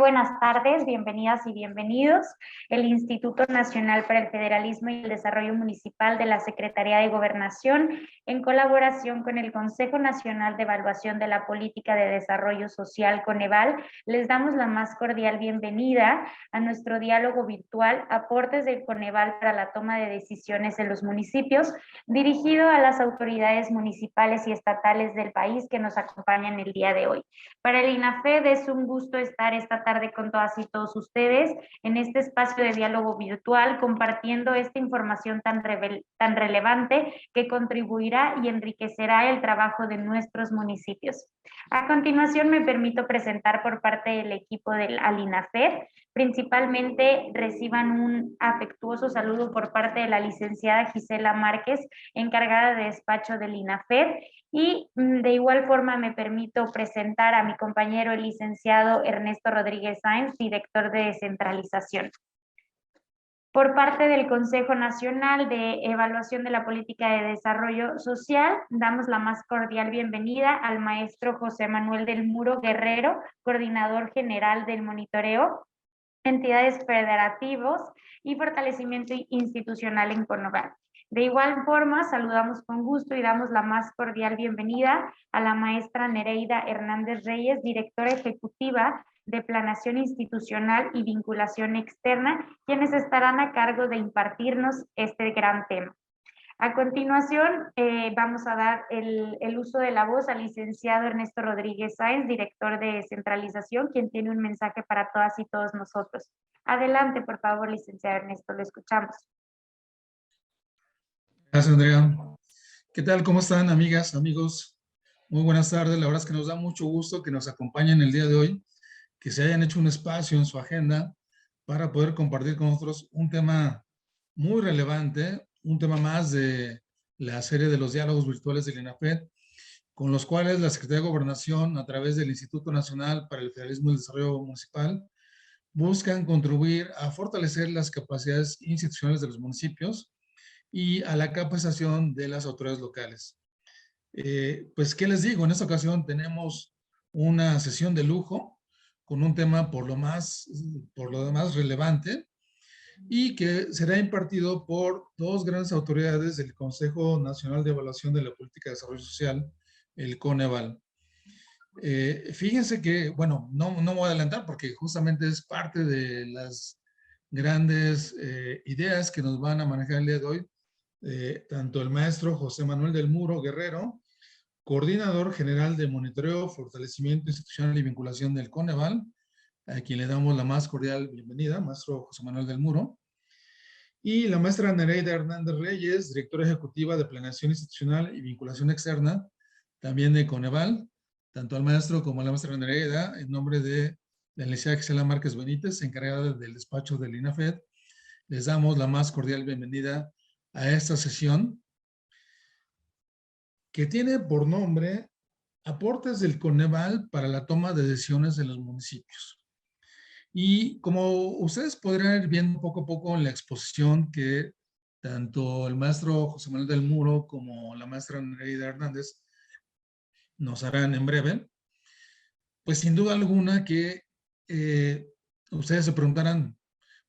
buenas tardes, bienvenidas y bienvenidos. El Instituto Nacional para el Federalismo y el Desarrollo Municipal de la Secretaría de Gobernación, en colaboración con el Consejo Nacional de Evaluación de la Política de Desarrollo Social, Coneval, les damos la más cordial bienvenida a nuestro diálogo virtual Aportes del Coneval para la toma de decisiones en los municipios, dirigido a las autoridades municipales y estatales del país que nos acompañan el día de hoy. Para el INAFED es un gusto estar esta tarde con todas y todos ustedes en este espacio de diálogo virtual, compartiendo esta información tan relevante que contribuirá y enriquecerá el trabajo de nuestros municipios. A continuación me permito presentar por parte del equipo del INAFED. Principalmente reciban un afectuoso saludo por parte de la licenciada Gisela Márquez, encargada de despacho del INAFED, y de igual forma me permito presentar a mi compañero el licenciado Ernesto Rodríguez Sáenz, director de descentralización. Por parte del Consejo Nacional de Evaluación de la Política de Desarrollo Social, damos la más cordial bienvenida al maestro José Manuel del Muro Guerrero, coordinador general del monitoreo, entidades federativos y fortalecimiento institucional en Coneval. De igual forma, saludamos con gusto y damos la más cordial bienvenida a la maestra Nereida Hernández Reyes, directora ejecutiva de Planeación Institucional y Vinculación Externa, quienes estarán a cargo de impartirnos este gran tema. A continuación, vamos a dar el uso de la voz al licenciado Ernesto Rodríguez Sáenz, director de descentralización, quien tiene un mensaje para todas y todos nosotros. Adelante, por favor, licenciado Ernesto, lo escuchamos. Gracias, Andrea. ¿Qué tal? ¿Cómo están, amigas, amigos? Muy buenas tardes. La verdad es que nos da mucho gusto que nos acompañen el día de hoy, que se hayan hecho un espacio en su agenda para poder compartir con nosotros un tema muy relevante, un tema más de la serie de los diálogos virtuales del INAFED, con los cuales la Secretaría de Gobernación, a través del Instituto Nacional para el Federalismo y el Desarrollo Municipal, buscan contribuir a fortalecer las capacidades institucionales de los municipios y a la capacitación de las autoridades locales. Pues, ¿qué les digo? En esta ocasión tenemos una sesión de lujo con un tema por lo demás relevante y que será impartido por dos grandes autoridades del Consejo Nacional de Evaluación de la Política de Desarrollo Social, el Coneval. Fíjense que, bueno, no me voy a adelantar porque justamente es parte de las grandes ideas que nos van a manejar el día de hoy, tanto el maestro José Manuel del Muro Guerrero, coordinador general de monitoreo, fortalecimiento institucional y vinculación del Coneval, a quien le damos la más cordial bienvenida, maestro José Manuel del Muro, y la maestra Nereida Hernández Reyes, directora ejecutiva de Planeación Institucional y Vinculación Externa, también de Coneval. Tanto al maestro como a la maestra Nereida, en nombre de la licenciada Gisela Márquez Benítez, encargada del despacho del INAFED, les damos la más cordial bienvenida a esta sesión que tiene por nombre Aportes del Coneval para la toma de decisiones en los municipios. Y como ustedes podrán ir viendo poco a poco en la exposición que tanto el maestro José Manuel del Muro como la maestra Nereida Hernández nos harán en breve, pues sin duda alguna que ustedes se preguntarán,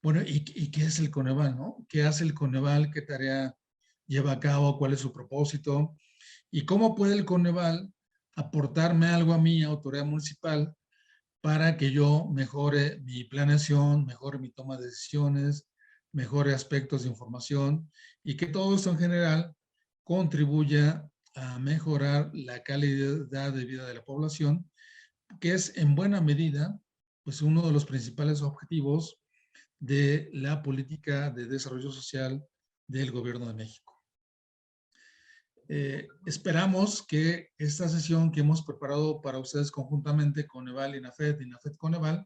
bueno, ¿y qué es el Coneval, no? ¿Qué hace el Coneval? ¿Qué tarea lleva a cabo? ¿Cuál es su propósito? ¿Y cómo puede el Coneval aportarme algo a mi autoridad municipal para que yo mejore mi planeación, mejore mi toma de decisiones, mejore aspectos de información y que todo esto en general contribuya a mejorar la calidad de vida de la población, que es en buena medida pues uno de los principales objetivos de la política de desarrollo social del Gobierno de México. Esperamos que esta sesión que hemos preparado para ustedes conjuntamente con Coneval, INAFED, Coneval,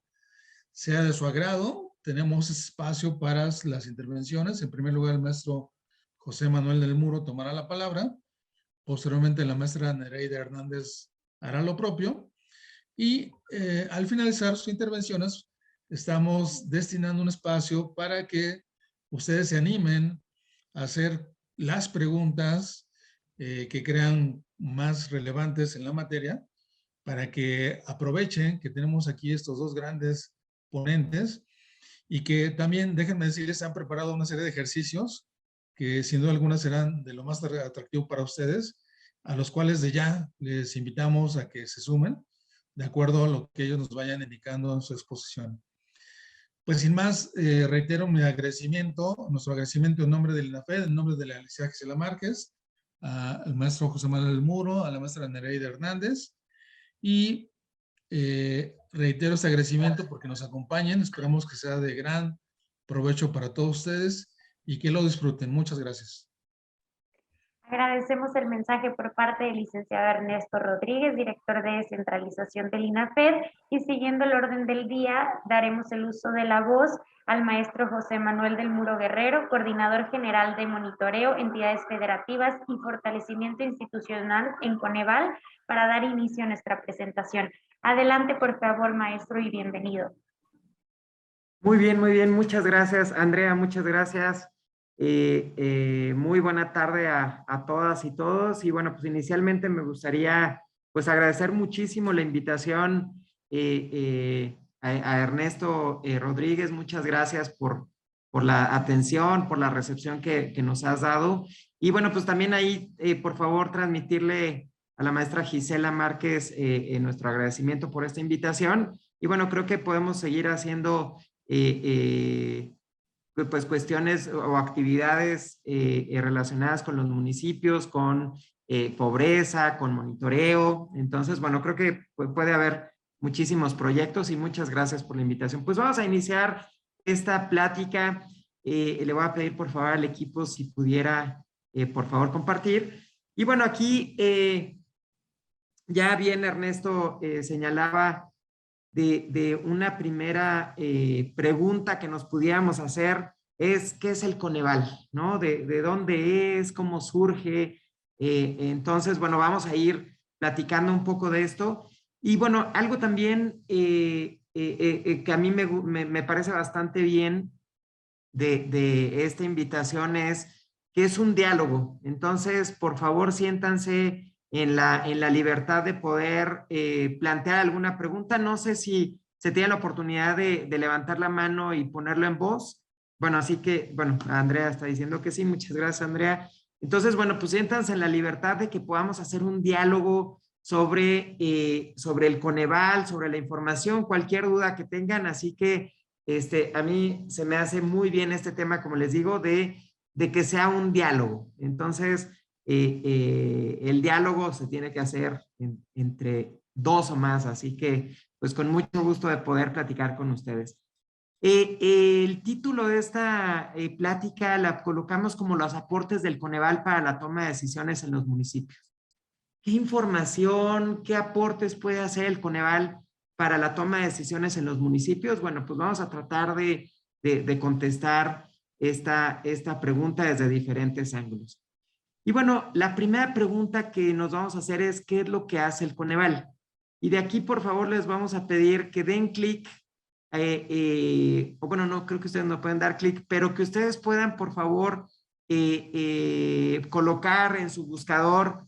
sea de su agrado. Tenemos espacio para las intervenciones. En primer lugar, el maestro José Manuel del Muro tomará la palabra. Posteriormente, la maestra Nereida Hernández hará lo propio. Y al finalizar sus intervenciones, estamos destinando un espacio para que ustedes se animen a hacer las preguntas que crean más relevantes en la materia, para que aprovechen que tenemos aquí estos dos grandes ponentes y que también, déjenme decirles, han preparado una serie de ejercicios que sin duda alguna serán de lo más atractivo para ustedes, a los cuales de ya les invitamos a que se sumen de acuerdo a lo que ellos nos vayan indicando en su exposición. Pues sin más, reitero mi agradecimiento, nuestro agradecimiento en nombre del INAFED, en nombre de la licenciada Gisela Márquez, al maestro José Manuel Muro, a la maestra Nereida Hernández, y reitero este agradecimiento porque nos acompañen, esperamos que sea de gran provecho para todos ustedes y que lo disfruten. Muchas gracias. Agradecemos el mensaje por parte del licenciado Ernesto Rodríguez, director de descentralización del INAFED, y siguiendo el orden del día, daremos el uso de la voz al maestro José Manuel del Muro Guerrero, coordinador general de monitoreo, entidades federativas y fortalecimiento institucional en Coneval, para dar inicio a nuestra presentación. Adelante, por favor, maestro, y bienvenido. Muy bien, muchas gracias, Andrea, muchas gracias. Muy buena tarde a todas y todos. Y bueno, pues inicialmente me gustaría pues agradecer muchísimo la invitación a Ernesto Rodríguez. Muchas gracias por la atención, por la recepción que nos has dado. Y bueno, pues también ahí, por favor, transmitirle a la maestra Gisela Márquez nuestro agradecimiento por esta invitación. Y bueno, creo que podemos seguir haciendo pues cuestiones o actividades relacionadas con los municipios, con pobreza, con monitoreo. Entonces, bueno, creo que puede haber muchísimos proyectos y muchas gracias por la invitación. Pues vamos a iniciar esta plática. Le voy a pedir por favor al equipo si pudiera, por favor, compartir. Y bueno, aquí ya bien Ernesto señalaba de una primera pregunta que nos pudiéramos hacer es, ¿qué es el Coneval? ¿No? ¿De dónde es? ¿Cómo surge? Entonces, bueno, vamos a ir platicando un poco de esto. Y bueno, algo también que a mí me parece bastante bien de esta invitación es que es un diálogo. Entonces, por favor, siéntanse en la libertad de poder plantear alguna pregunta. No sé si se tiene la oportunidad de levantar la mano y ponerlo en voz. Bueno, así que, bueno, Andrea está diciendo que sí. Muchas gracias, Andrea. Entonces, bueno, pues siéntanse en la libertad de que podamos hacer un diálogo sobre el Coneval, sobre la información, cualquier duda que tengan. Así que a mí se me hace muy bien este tema, como les digo, de que sea un diálogo. Entonces, el diálogo se tiene que hacer entre dos o más, así que pues con mucho gusto de poder platicar con ustedes. El título de esta plática la colocamos como los aportes del Coneval para la toma de decisiones en los municipios. ¿Qué información, qué aportes puede hacer el Coneval para la toma de decisiones en los municipios? Bueno, pues vamos a tratar de contestar esta pregunta desde diferentes ángulos. Y bueno, la primera pregunta que nos vamos a hacer es, ¿qué es lo que hace el Coneval? Y de aquí, por favor, les vamos a pedir que den clic, o bueno, no, creo que ustedes no pueden dar clic, pero que ustedes puedan, por favor, colocar en su buscador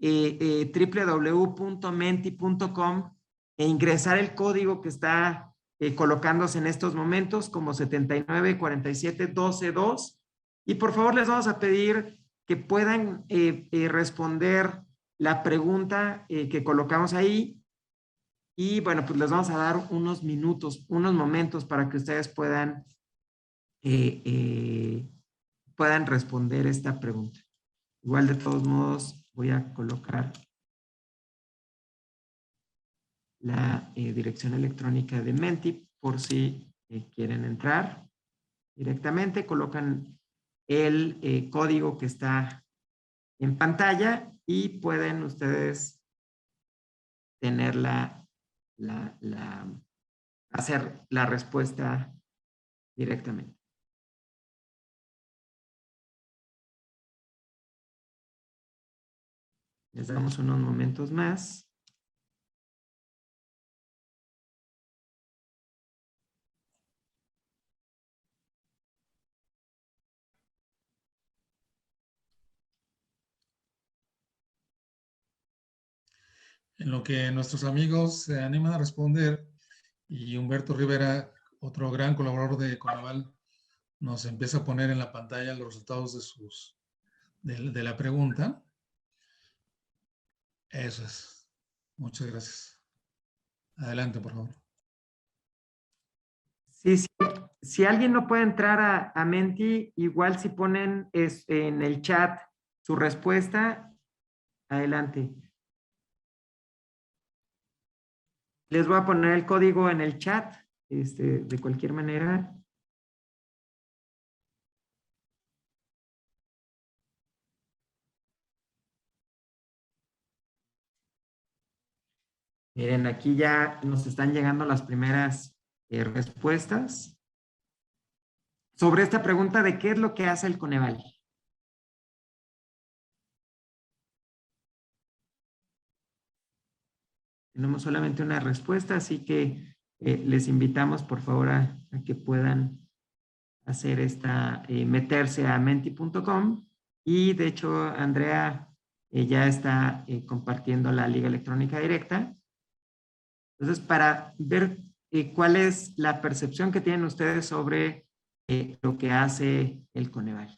www.menti.com e ingresar el código que está colocándose en estos momentos como 794712.2. Y por favor les vamos a pedir que puedan responder la pregunta que colocamos ahí. Y bueno, pues les vamos a dar unos minutos, unos momentos para que ustedes puedan responder esta pregunta. Igual de todos modos voy a colocar la dirección electrónica de Menti por si quieren entrar directamente. Colocan el código que está en pantalla y pueden ustedes tener hacer la respuesta directamente. Les damos unos momentos más. En lo que nuestros amigos se animan a responder y Humberto Rivera otro gran colaborador de Coneval, nos empieza a poner en la pantalla los resultados de la pregunta. Eso es. Muchas gracias. Adelante, por favor. Sí, sí. Si alguien no puede entrar a Menti, igual si ponen en el chat su respuesta, adelante. Les voy a poner el código en el chat, de cualquier manera. Miren, aquí ya nos están llegando las primeras respuestas sobre esta pregunta de qué es lo que hace el Coneval. Tenemos solamente una respuesta, así que les invitamos por favor a que puedan hacer meterse a menti.com, y de hecho Andrea ya está compartiendo la liga electrónica directa. Entonces, para ver cuál es la percepción que tienen ustedes sobre lo que hace el Coneval.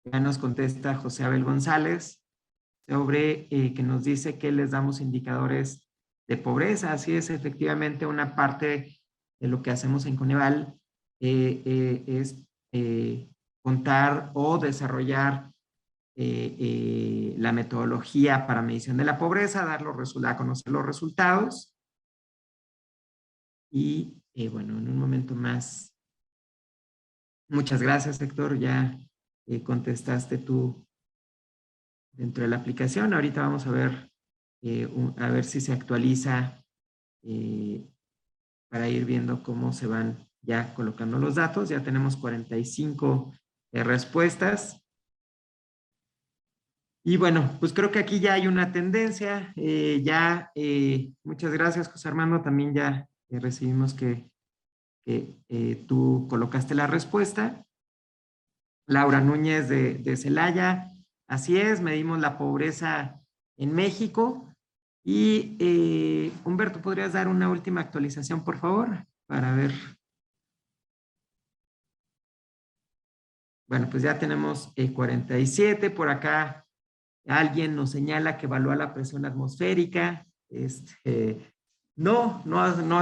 Ya nos contesta José Abel González sobre que nos dice que les damos indicadores de pobreza. Así es, efectivamente, una parte de lo que hacemos en Coneval es contar o desarrollar la metodología para medición de la pobreza, dar a conocer los resultados. Y bueno, en un momento más. Muchas gracias, Héctor. Ya contestaste tú dentro de la aplicación. Ahorita vamos a ver si se actualiza para ir viendo cómo se van ya colocando los datos. Ya tenemos 45 respuestas. Y bueno, pues creo que aquí ya hay una tendencia. Muchas gracias, José Armando. También ya recibimos que tú colocaste la respuesta. Laura Núñez de Celaya, así es, medimos la pobreza en México. Y Humberto, ¿podrías dar una última actualización, por favor? Para ver. Bueno, pues ya tenemos 47. Por acá alguien nos señala que evalúa la presión atmosférica. No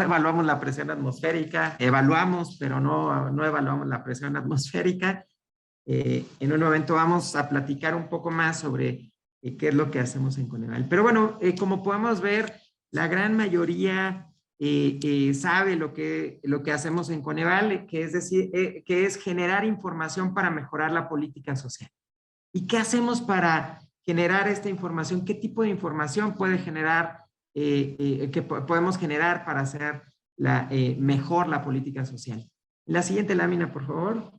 evaluamos la presión atmosférica. Evaluamos, pero no evaluamos la presión atmosférica. En un momento vamos a platicar un poco más sobre qué es lo que hacemos en Coneval. Pero bueno, como podemos ver, la gran mayoría sabe lo que hacemos en Coneval, que es decir, que es generar información para mejorar la política social. ¿Y qué hacemos para generar esta información? ¿Qué tipo de información puede generar, que podemos generar para hacer mejor la política social? La siguiente lámina, por favor.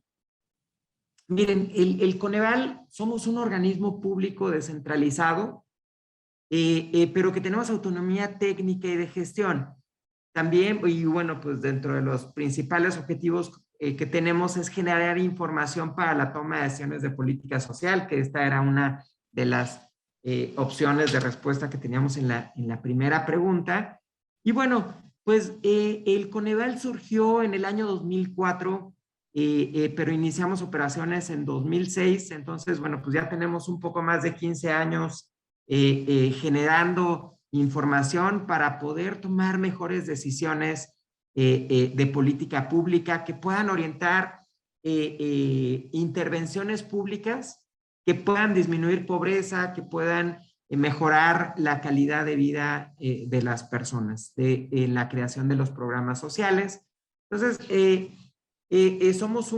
Miren, el Coneval somos un organismo público descentralizado, pero que tenemos autonomía técnica y de gestión. También, y bueno, pues dentro de los principales objetivos que tenemos es generar información para la toma de decisiones de política social, que esta era una de las opciones de respuesta que teníamos en la primera pregunta. Y bueno, pues el Coneval surgió en el año 2004, pero iniciamos operaciones en 2006, entonces, bueno, pues ya tenemos un poco más de 15 años generando información para poder tomar mejores decisiones de política pública que puedan orientar intervenciones públicas que puedan disminuir pobreza, que puedan mejorar la calidad de vida de las personas, en la creación de los programas sociales. Entonces, somos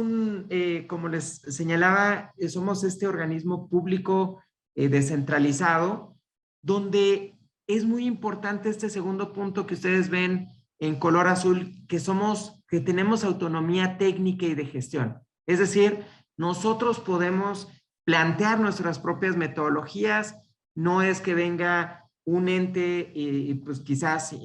como les señalaba, somos este organismo público descentralizado, donde es muy importante este segundo punto que ustedes ven en color azul, que tenemos autonomía técnica y de gestión. Es decir, nosotros podemos plantear nuestras propias metodologías, no es que venga un ente, pues quizás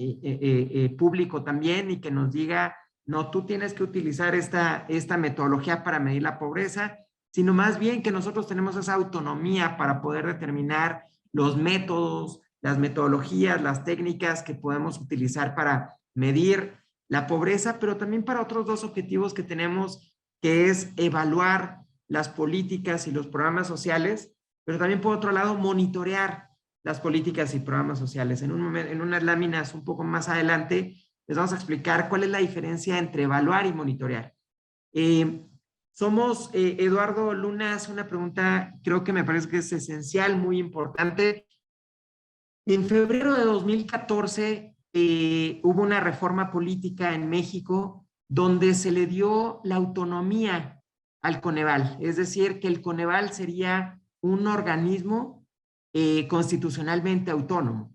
público también, y que nos diga, no, tú tienes que utilizar esta metodología para medir la pobreza, sino más bien que nosotros tenemos esa autonomía para poder determinar los métodos, las metodologías, las técnicas que podemos utilizar para medir la pobreza, pero también para otros dos objetivos que tenemos, que es evaluar las políticas y los programas sociales, pero también por otro lado monitorear las políticas y programas sociales. En unas láminas un poco más adelante les vamos a explicar cuál es la diferencia entre evaluar y monitorear. Eduardo Luna hace una pregunta, creo que me parece que es esencial, muy importante. En febrero de 2014 hubo una reforma política en México donde se le dio la autonomía al Coneval, es decir, que el Coneval sería un organismo constitucionalmente autónomo.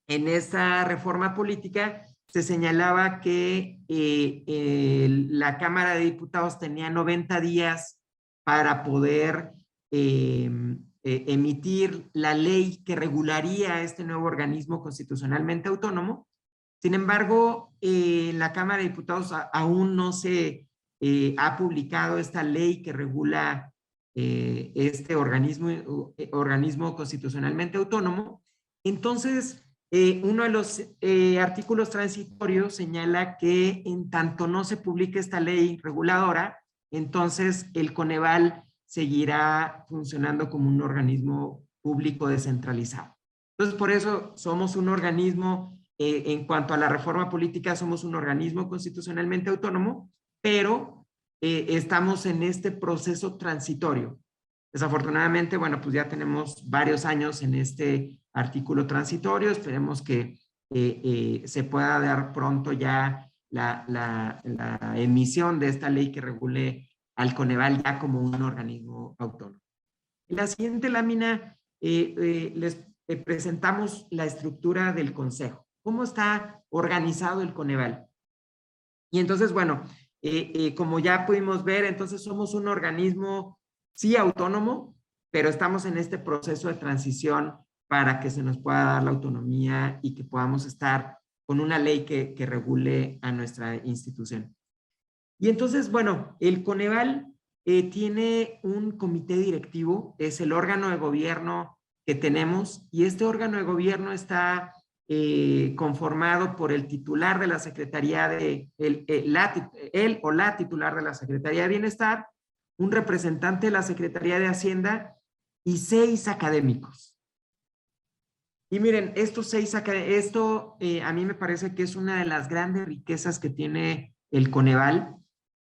En esa reforma política se señalaba que la Cámara de Diputados tenía 90 días para poder emitir la ley que regularía este nuevo organismo constitucionalmente autónomo. Sin embargo, la Cámara de Diputados aún no se ha publicado esta ley que regula este organismo constitucionalmente autónomo. Entonces, uno de los artículos transitorios señala que en tanto no se publique esta ley reguladora, entonces el Coneval seguirá funcionando como un organismo público descentralizado. Entonces, por eso somos un organismo, en cuanto a la reforma política, somos un organismo constitucionalmente autónomo, pero estamos en este proceso transitorio. Desafortunadamente, bueno, pues ya tenemos varios años en este artículo transitorio. Esperemos que se pueda dar pronto ya la emisión de esta ley que regule al Coneval ya como un organismo autónomo. En la siguiente lámina les presentamos la estructura del Consejo. ¿Cómo está organizado el Coneval? Y entonces, bueno, como ya pudimos ver, entonces somos un organismo sí autónomo, pero estamos en este proceso de transición para que se nos pueda dar la autonomía y que podamos estar con una ley que regule a nuestra institución. Y entonces, bueno, el Coneval tiene un comité directivo, es el órgano de gobierno que tenemos, y este órgano de gobierno está conformado por el titular de la Secretaría de, él o la titular de la Secretaría de Bienestar, un representante de la Secretaría de Hacienda y 6 académicos. Y miren, esto a mí me parece que es una de las grandes riquezas que tiene el Coneval,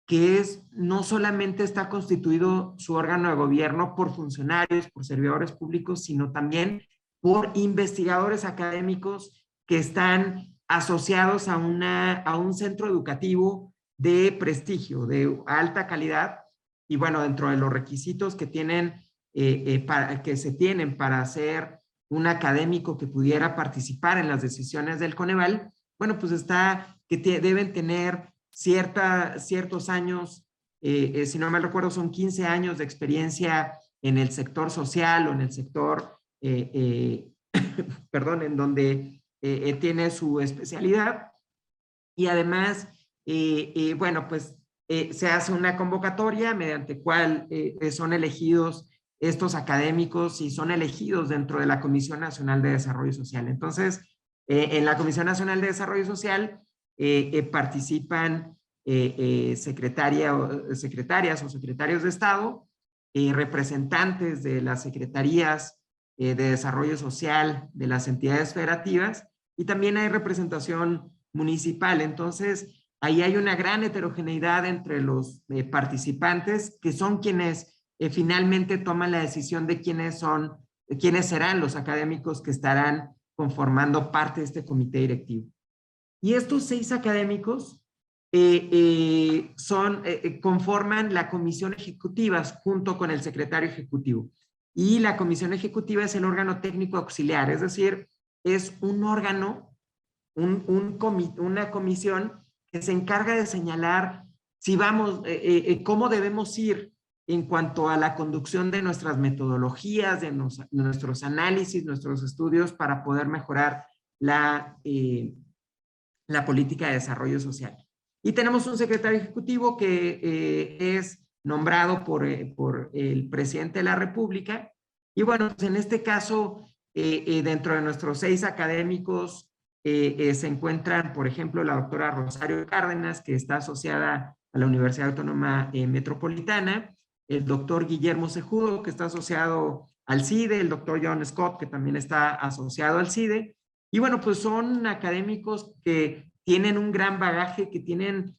que es no solamente está constituido su órgano de gobierno por funcionarios, por servidores públicos, sino también por investigadores académicos que están asociados a un centro educativo de prestigio, de alta calidad. Y bueno, dentro de los requisitos que se tienen para ser un académico que pudiera participar en las decisiones del Coneval, bueno, pues está que deben tener ciertos años, si no mal recuerdo, son 15 años de experiencia en el sector social o en el sector, perdón, en donde tiene su especialidad. Y además, bueno, pues se hace una convocatoria mediante cual son elegidos estos académicos y son elegidos dentro de la Comisión Nacional de Desarrollo Social. Entonces, en la Comisión Nacional de Desarrollo Social participan secretarias o secretarios de Estado, representantes de las secretarías de desarrollo social de las entidades federativas, y también hay representación municipal. Entonces, ahí hay una gran heterogeneidad entre los participantes, que son quienes finalmente toman la decisión de quiénes serán los académicos que estarán conformando parte de este comité directivo. Y estos 6 académicos conforman la comisión ejecutiva junto con el secretario ejecutivo. Y la comisión ejecutiva es el órgano técnico auxiliar, es decir, es un órgano, una comisión que se encarga de señalar cómo debemos ir en cuanto a la conducción de nuestras metodologías, de nuestros análisis, nuestros estudios, para poder mejorar la política de desarrollo social. Y tenemos un secretario ejecutivo que es nombrado por el presidente de la República. Y bueno, pues en este caso, dentro de nuestros 6 académicos, se encuentran, por ejemplo, la doctora Rosario Cárdenas, que está asociada a la Universidad Autónoma Metropolitana, el doctor Guillermo Cejudo, que está asociado al CIDE, el doctor John Scott, que también está asociado al CIDE. Y bueno, pues son académicos que tienen un gran bagaje, que tienen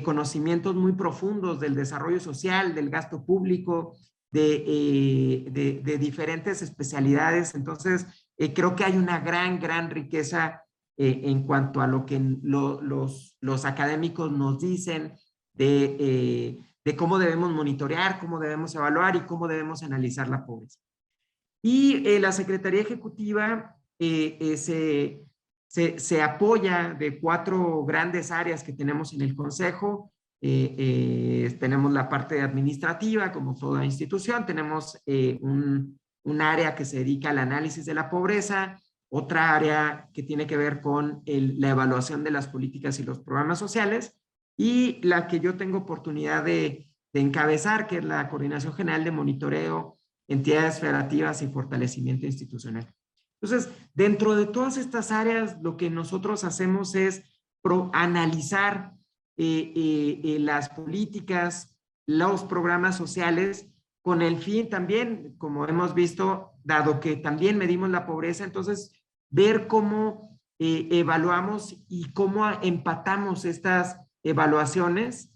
conocimientos muy profundos del desarrollo social, del gasto público, de diferentes especialidades. Entonces, creo que hay una gran riqueza en cuanto a lo que los académicos nos dicen de cómo debemos monitorear, cómo debemos evaluar y cómo debemos analizar la pobreza. Y la Secretaría Ejecutiva se apoya de 4 grandes áreas que tenemos en el Consejo. Tenemos la parte administrativa, como toda institución, tenemos un área que se dedica al análisis de la pobreza, otra área que tiene que ver con la evaluación de las políticas y los programas sociales, y la que yo tengo oportunidad de encabezar, que es la Coordinación General de Monitoreo, Entidades Federativas y Fortalecimiento Institucional. Entonces, dentro de todas estas áreas, lo que nosotros hacemos es analizar las políticas, los programas sociales, con el fin también, como hemos visto, dado que también medimos la pobreza, entonces ver cómo evaluamos y cómo empatamos estas evaluaciones,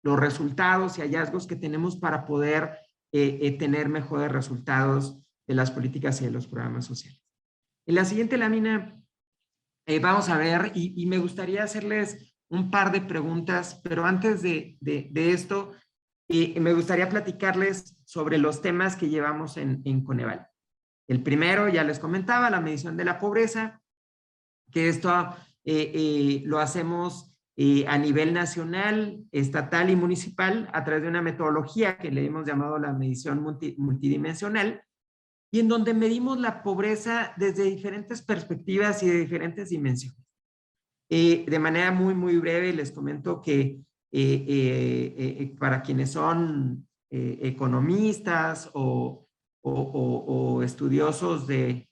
los resultados y hallazgos que tenemos para poder tener mejores resultados de las políticas y de los programas sociales. En la siguiente lámina vamos a ver, y me gustaría hacerles un par de preguntas, pero antes de esto, me gustaría platicarles sobre los temas que llevamos en Coneval. El primero, ya les comentaba, la medición de la pobreza, que esto lo hacemos a nivel nacional, estatal y municipal a través de una metodología que le hemos llamado la medición multidimensional, y en donde medimos la pobreza desde diferentes perspectivas y de diferentes dimensiones. De manera muy breve les comento que para quienes son economistas o estudiosos de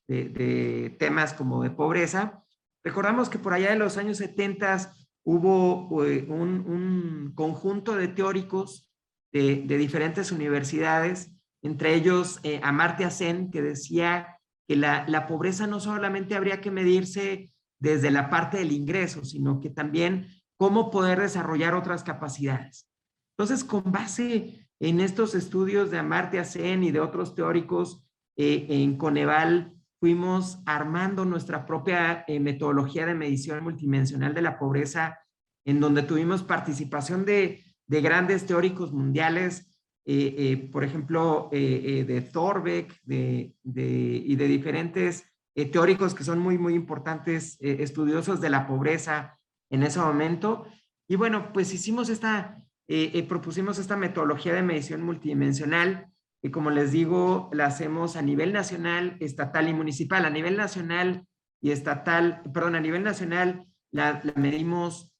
temas como de pobreza, recordamos que por allá en los años 70 hubo un conjunto de teóricos de diferentes universidades, entre ellos Amartya Sen, que decía que la pobreza no solamente habría que medirse desde la parte del ingreso, sino que también cómo poder desarrollar otras capacidades. Entonces, con base en estos estudios de Amartya Sen y de otros teóricos, en Coneval fuimos armando nuestra propia metodología de medición multidimensional de la pobreza, en donde tuvimos participación de grandes teóricos mundiales, por ejemplo, de Thorbecke y de diferentes teóricos que son muy importantes, estudiosos de la pobreza en ese momento. Y bueno, pues propusimos esta metodología de medición multidimensional, que como les digo, la hacemos a nivel nacional, estatal y municipal. A nivel nacional y estatal, perdón, a nivel nacional la medimos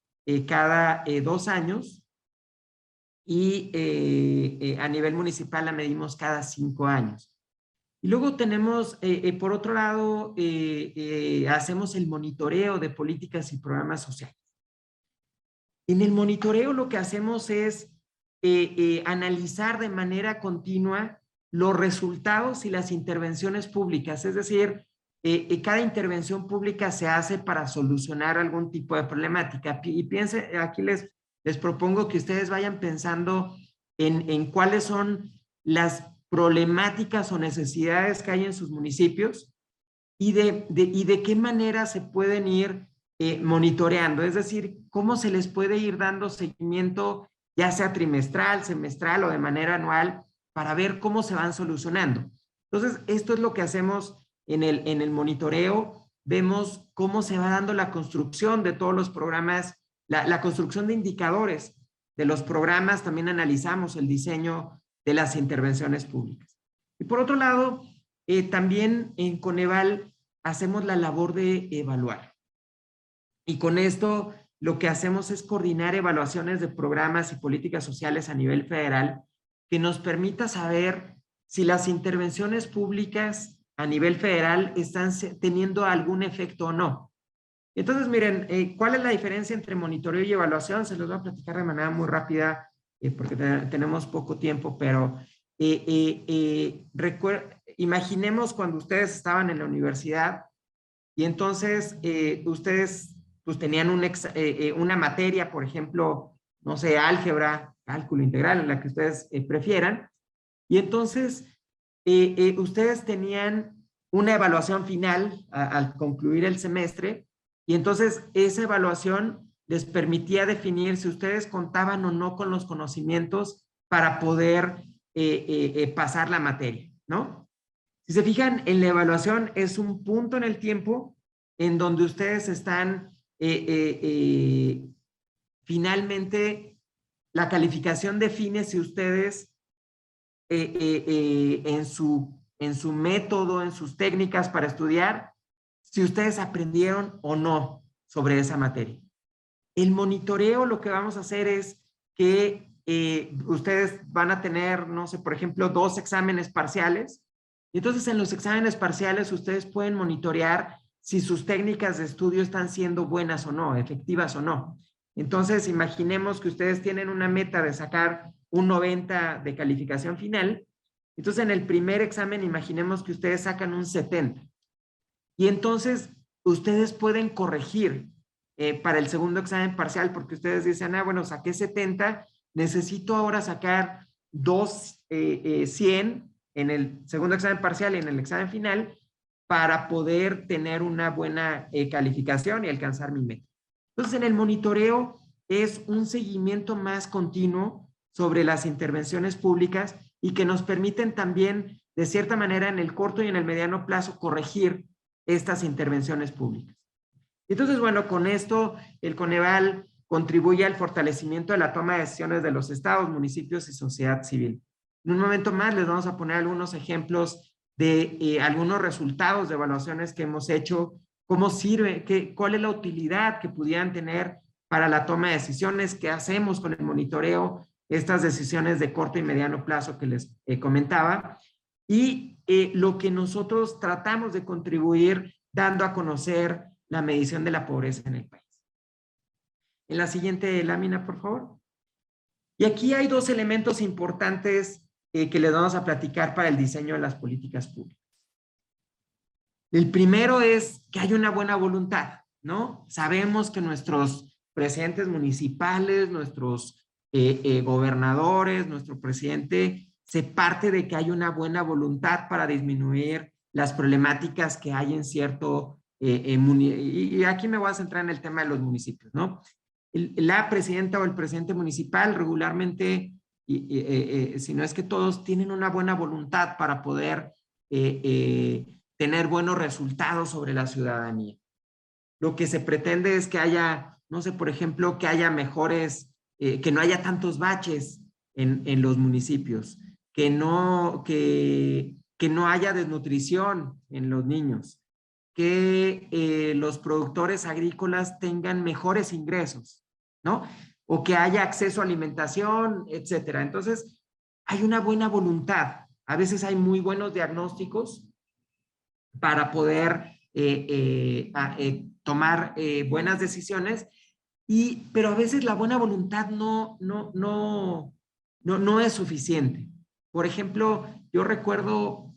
cada 2 años, y a nivel municipal la medimos cada 5 años. Y luego tenemos, por otro lado, hacemos el monitoreo de políticas y programas sociales. En el monitoreo lo que hacemos es analizar de manera continua los resultados y las intervenciones públicas, es decir, cada intervención pública se hace para solucionar algún tipo de problemática. Y piensen, aquí les propongo que ustedes vayan pensando en cuáles son las problemáticas o necesidades que hay en sus municipios y de qué manera se pueden ir monitoreando, es decir, cómo se les puede ir dando seguimiento, ya sea trimestral, semestral o de manera anual, para ver cómo se van solucionando. Entonces, esto es lo que hacemos en el monitoreo. Vemos cómo se va dando la construcción de todos los programas, la construcción de indicadores de los programas. También analizamos el diseño de las intervenciones públicas. Y por otro lado, también en Coneval hacemos la labor de evaluar. Y con esto lo que hacemos es coordinar evaluaciones de programas y políticas sociales a nivel federal que nos permita saber si las intervenciones públicas a nivel federal están teniendo algún efecto o no. Entonces, miren, ¿cuál es la diferencia entre monitoreo y evaluación? Se los voy a platicar de manera muy rápida porque tenemos poco tiempo, pero imaginemos cuando ustedes estaban en la universidad y entonces ustedes pues, tenían una materia, por ejemplo, no sé, álgebra, cálculo integral, en la que ustedes prefieran, y entonces ustedes tenían una evaluación final al concluir el semestre, y entonces esa evaluación les permitía definir si ustedes contaban o no con los conocimientos para poder pasar la materia, ¿no? Si se fijan, en la evaluación es un punto en el tiempo en donde ustedes están finalmente, la calificación define si ustedes en su método, en sus técnicas para estudiar, si ustedes aprendieron o no sobre esa materia. El monitoreo, lo que vamos a hacer es que ustedes van a tener, no sé, por ejemplo, 2 exámenes parciales. Entonces, en los exámenes parciales, ustedes pueden monitorear si sus técnicas de estudio están siendo buenas o no, efectivas o no. Entonces, imaginemos que ustedes tienen una meta de sacar un 90 de calificación final. Entonces, en el primer examen, imaginemos que ustedes sacan un 70. Y entonces, ustedes pueden corregir para el segundo examen parcial, porque ustedes dicen, bueno, saqué 70, necesito ahora sacar 100 en el segundo examen parcial y en el examen final para poder tener una buena calificación y alcanzar mi meta. Entonces, en el monitoreo es un seguimiento más continuo sobre las intervenciones públicas y que nos permiten también, de cierta manera, en el corto y en el mediano plazo, corregir estas intervenciones públicas. Entonces, bueno, con esto el Coneval contribuye al fortalecimiento de la toma de decisiones de los estados, municipios y sociedad civil. En un momento más les vamos a poner algunos ejemplos de algunos resultados de evaluaciones que hemos hecho, cómo sirve, cuál es la utilidad que pudieran tener para la toma de decisiones, qué hacemos con el monitoreo, estas decisiones de corto y mediano plazo que les comentaba, y lo que nosotros tratamos de contribuir dando a conocer la medición de la pobreza en el país. En la siguiente lámina, por favor. Y aquí hay 2 elementos importantes que les vamos a platicar para el diseño de las políticas públicas. El primero es que hay una buena voluntad, ¿no? Sabemos que nuestros presidentes municipales, nuestros gobernadores, nuestro presidente, se parte de que hay una buena voluntad para disminuir las problemáticas que hay en cierto y aquí me voy a centrar en el tema de los municipios, ¿no? La presidenta o el presidente municipal regularmente, si no es que todos, tienen una buena voluntad para poder tener buenos resultados sobre la ciudadanía. Lo que se pretende es que haya, no sé, por ejemplo, que haya mejores, que no haya tantos baches en los municipios, que no haya desnutrición en los niños, que los productores agrícolas tengan mejores ingresos, ¿no? O que haya acceso a alimentación, etcétera. Entonces, hay una buena voluntad. A veces hay muy buenos diagnósticos para poder tomar buenas decisiones, pero a veces la buena voluntad no es suficiente. Por ejemplo, yo recuerdo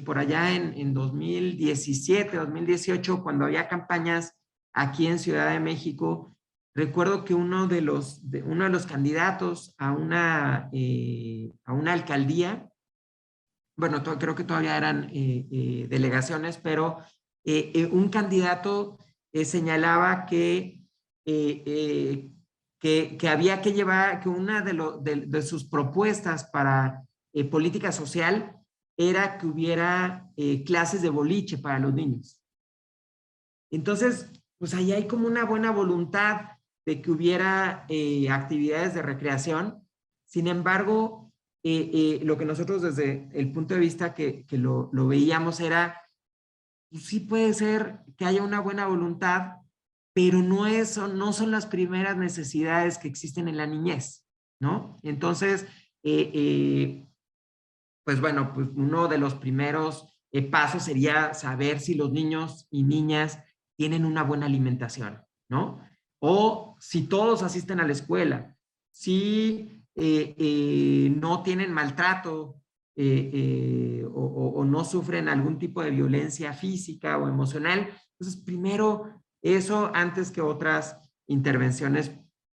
por allá en 2017, 2018, cuando había campañas aquí en Ciudad de México, recuerdo que uno de los candidatos a una alcaldía, bueno, creo que todavía eran delegaciones, pero un candidato señalaba que había que llevar, que una de sus propuestas para política social era que hubiera clases de boliche para los niños. Entonces, pues ahí hay como una buena voluntad de que hubiera actividades de recreación. Sin embargo, lo que nosotros desde el punto de vista que lo veíamos era, pues sí puede ser que haya una buena voluntad, pero no son las primeras necesidades que existen en la niñez, ¿no? Entonces, pues bueno, pues uno de los primeros pasos sería saber si los niños y niñas tienen una buena alimentación, ¿no? O si todos asisten a la escuela, si no tienen maltrato o no sufren algún tipo de violencia física o emocional. Entonces, primero eso antes que otras intervenciones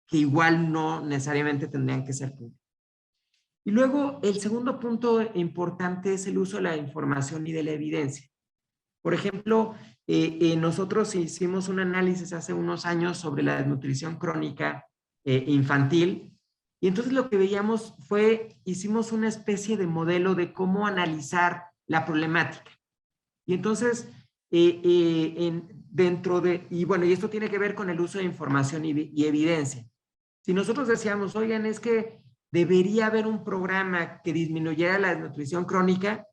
que igual no necesariamente tendrían que ser públicas. Y luego, el segundo punto importante es el uso de la información y de la evidencia. Por ejemplo, nosotros hicimos un análisis hace unos años sobre la desnutrición crónica infantil, y entonces lo que veíamos fue, hicimos una especie de modelo de cómo analizar la problemática. Y entonces, y bueno, y esto tiene que ver con el uso de información y evidencia. Si nosotros decíamos, oigan, es que debería haber un programa que disminuyera la desnutrición crónica,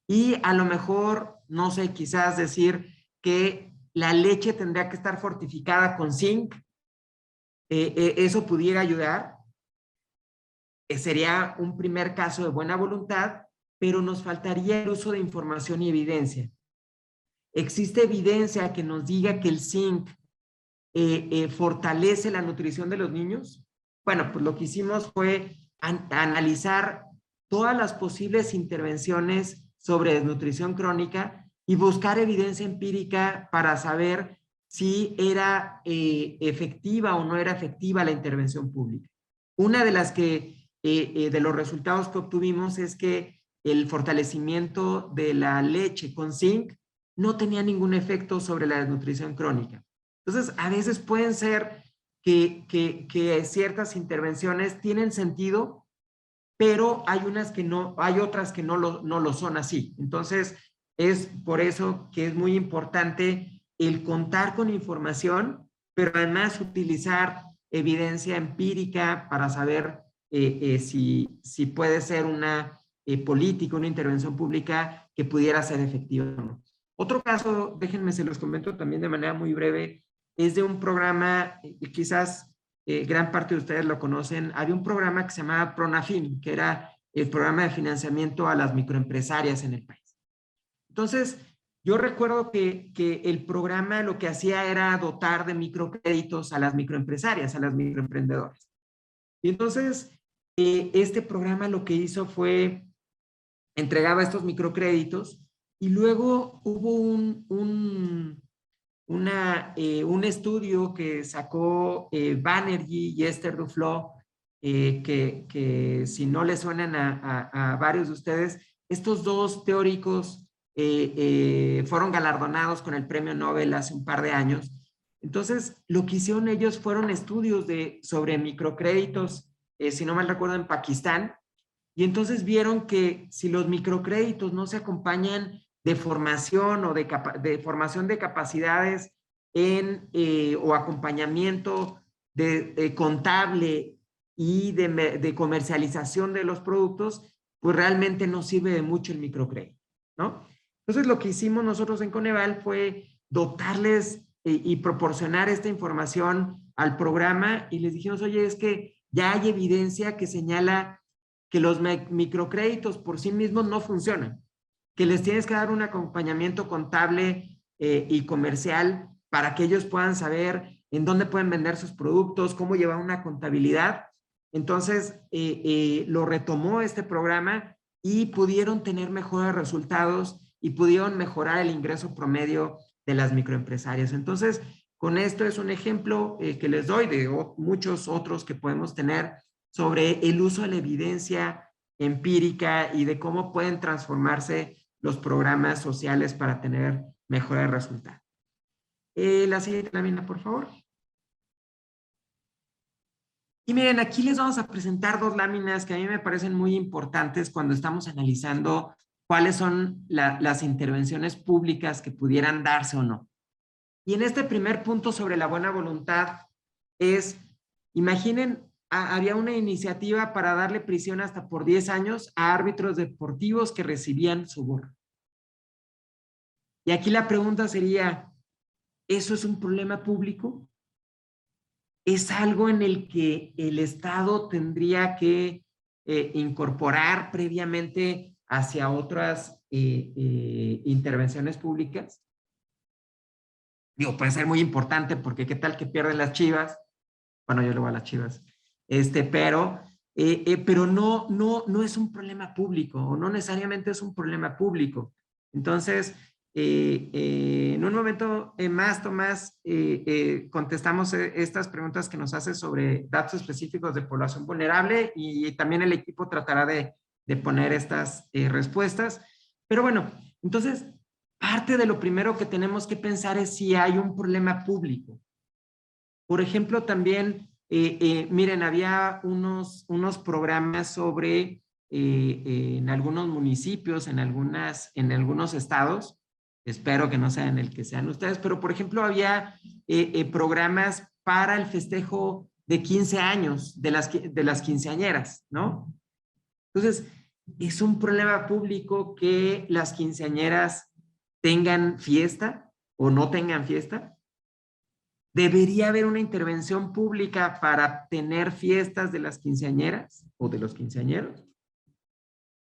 y a lo mejor, no sé, quizás decir que la leche tendría que estar fortificada con zinc, eso pudiera ayudar. Sería un primer caso de buena voluntad, pero nos faltaría el uso de información y evidencia. ¿Existe evidencia que nos diga que el zinc fortalece la nutrición de los niños? Bueno, pues lo que hicimos fue analizar todas las posibles intervenciones sobre desnutrición crónica y buscar evidencia empírica para saber si era efectiva o no era efectiva la intervención pública. Una de las de los resultados que obtuvimos es que el fortalecimiento de la leche con zinc no tenía ningún efecto sobre la desnutrición crónica. Entonces, a veces pueden ser que ciertas intervenciones tienen sentido, pero hay unas que no, hay otras que no lo son así. Entonces, es por eso que es muy importante el contar con información, pero además utilizar evidencia empírica para saber si puede ser una política, una intervención pública que pudiera ser efectiva o no. Otro caso, déjenme se los comento también de manera muy breve, es de un programa, quizás gran parte de ustedes lo conocen, había un programa que se llamaba Pronafin, que era el programa de financiamiento a las microempresarias en el país. Entonces, yo recuerdo que el programa lo que hacía era dotar de microcréditos a las microempresarias, a las microemprendedoras. Y entonces, este programa lo que hizo fue, entregaba estos microcréditos y luego hubo un estudio que sacó Banerjee y Esther Duflo, que si no le suenan a varios de ustedes, estos dos teóricos fueron galardonados con el premio Nobel hace un par de años. Entonces, lo que hicieron ellos fueron estudios sobre microcréditos, si no mal recuerdo, en Pakistán, y entonces vieron que si los microcréditos no se acompañan de formación o de formación de capacidades o acompañamiento contable y de comercialización de los productos, pues realmente no sirve de mucho el microcrédito, ¿no? Entonces lo que hicimos nosotros en Coneval fue dotarles y proporcionar esta información al programa y les dijimos, oye, es que ya hay evidencia que señala que los microcréditos por sí mismos no funcionan, que les tienes que dar un acompañamiento contable y comercial para que ellos puedan saber en dónde pueden vender sus productos, cómo llevar una contabilidad. Entonces, lo retomó este programa y pudieron tener mejores resultados y pudieron mejorar el ingreso promedio de las microempresarias. Entonces, con esto es un ejemplo que les doy de muchos otros que podemos tener sobre el uso de la evidencia empírica y de cómo pueden transformarse los programas sociales para tener mejores resultados. La siguiente lámina, por favor. Y miren, aquí les vamos a presentar dos láminas que a mí me parecen muy importantes cuando estamos analizando cuáles son las intervenciones públicas que pudieran darse o no. Y en este primer punto sobre la buena voluntad es, imaginen, había una iniciativa para darle prisión hasta por 10 años a árbitros deportivos que recibían soborno. Y aquí la pregunta sería, ¿eso es un problema público? ¿Es algo en el que el Estado tendría que incorporar previamente hacia otras intervenciones públicas? Digo, puede ser muy importante porque qué tal que pierden las Chivas. Bueno, yo le voy a las Chivas. Pero no es un problema público, o no necesariamente es un problema público. Entonces, en un momento más, Tomás, contestamos estas preguntas que nos haces sobre datos específicos de población vulnerable, y también el equipo tratará de poner estas respuestas. Pero bueno, entonces, parte de lo primero que tenemos que pensar es si hay un problema público. Por ejemplo, también, miren, había unos programas sobre, en algunos municipios, en algunos estados, espero que no sean el que sean ustedes, pero por ejemplo había programas para el festejo de 15 años de las quinceañeras, ¿no? Entonces, es un problema público que las quinceañeras tengan fiesta o no tengan fiesta. ¿Debería haber una intervención pública para tener fiestas de las quinceañeras o de los quinceañeros?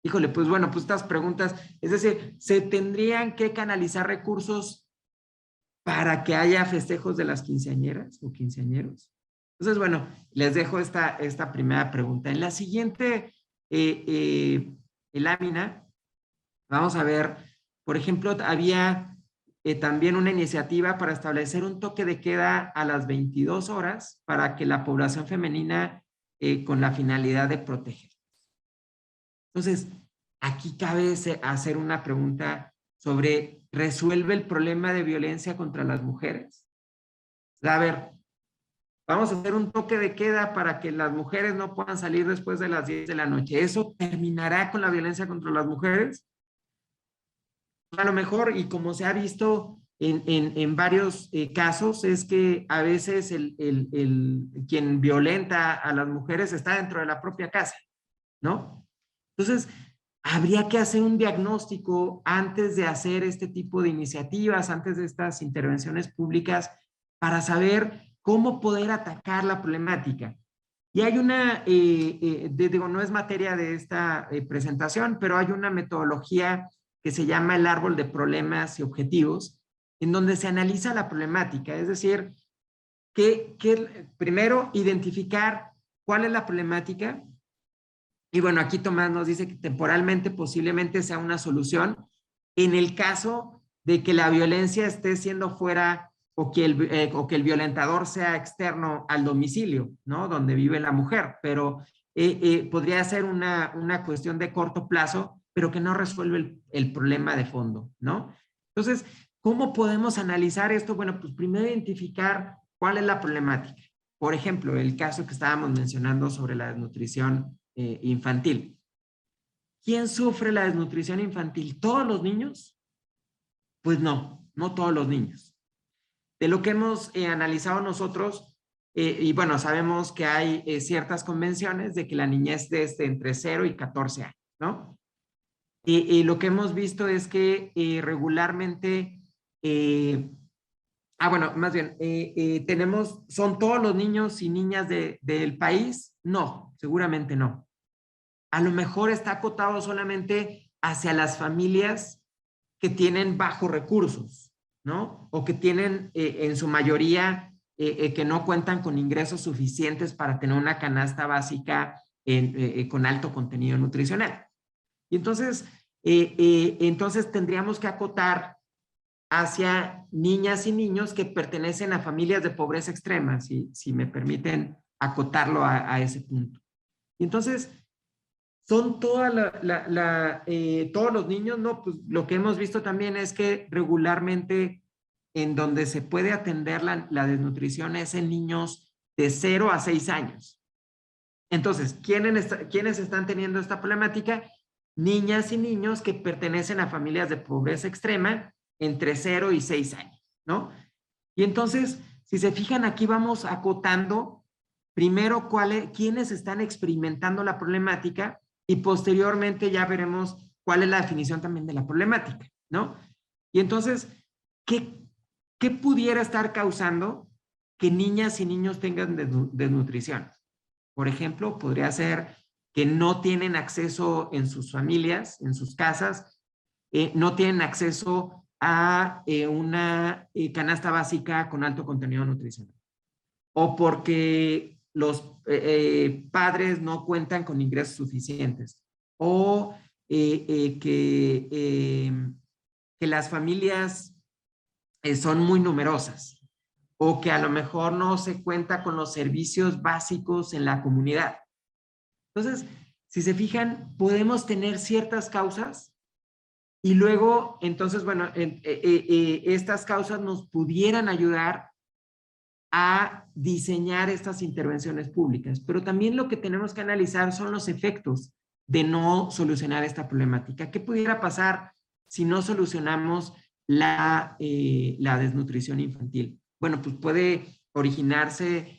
Híjole, pues bueno, pues estas preguntas, es decir, ¿se tendrían que canalizar recursos para que haya festejos de las quinceañeras o quinceañeros? Entonces, bueno, les dejo esta primera pregunta. En la siguiente lámina, vamos a ver, por ejemplo, había también una iniciativa para establecer un toque de queda a las 22 horas para que la población femenina, con la finalidad de proteger. Entonces, aquí cabe hacer una pregunta sobre, ¿resuelve el problema de violencia contra las mujeres? A ver, vamos a hacer un toque de queda para que las mujeres no puedan salir después de las 10 de la noche. ¿Eso terminará con la violencia contra las mujeres? A lo mejor, y como se ha visto en varios casos, es que a veces quien violenta a las mujeres está dentro de la propia casa, ¿no? Entonces, habría que hacer un diagnóstico antes de hacer este tipo de iniciativas, antes de estas intervenciones públicas, para saber cómo poder atacar la problemática. Y hay no es materia de esta presentación, pero hay una metodología que se llama el árbol de problemas y objetivos, en donde se analiza la problemática, es decir, primero identificar cuál es la problemática. Y bueno, aquí Tomás nos dice que temporalmente posiblemente sea una solución en el caso de que la violencia esté siendo fuera o que el violentador sea externo al domicilio, ¿no? Donde vive la mujer, pero podría ser una cuestión de corto plazo, pero que no resuelve el problema de fondo, ¿no? Entonces, ¿cómo podemos analizar esto? Bueno, pues primero identificar cuál es la problemática. Por ejemplo, el caso que estábamos mencionando sobre la desnutrición infantil. ¿Quién sufre la desnutrición infantil? ¿Todos los niños? Pues no todos los niños. De lo que hemos analizado nosotros, y bueno, sabemos que hay ciertas convenciones de que la niñez es entre 0 y 14 años, ¿no? Y lo que hemos visto es que regularmente, más bien, ¿son todos los niños y niñas del país? No, seguramente no. A lo mejor está acotado solamente hacia las familias que tienen bajos recursos, ¿no? O que tienen en su mayoría que no cuentan con ingresos suficientes para tener una canasta básica con alto contenido nutricional. Y entonces tendríamos que acotar hacia niñas y niños que pertenecen a familias de pobreza extrema, si me permiten acotarlo a ese punto. Y entonces, ¿son todos los niños? No, pues lo que hemos visto también es que regularmente en donde se puede atender la desnutrición es en niños de 0 a 6 años. Entonces, ¿quiénes están teniendo esta problemática? Niñas y niños que pertenecen a familias de pobreza extrema entre 0 y 6 años, ¿no? Y entonces, si se fijan, aquí vamos acotando primero quiénes están experimentando la problemática, y posteriormente ya veremos cuál es la definición también de la problemática, ¿no? Y entonces, ¿qué pudiera estar causando que niñas y niños tengan desnutrición? Por ejemplo, podría ser que no tienen acceso en sus familias, en sus casas, no tienen acceso a una canasta básica con alto contenido nutricional, o porque los padres no cuentan con ingresos suficientes, o que las familias son muy numerosas, o que a lo mejor no se cuenta con los servicios básicos en la comunidad. Entonces, si se fijan, podemos tener ciertas causas y luego, entonces, bueno, estas causas nos pudieran ayudar a diseñar estas intervenciones públicas, pero también lo que tenemos que analizar son los efectos de no solucionar esta problemática. ¿Qué pudiera pasar si no solucionamos la desnutrición infantil? Bueno, pues puede originarse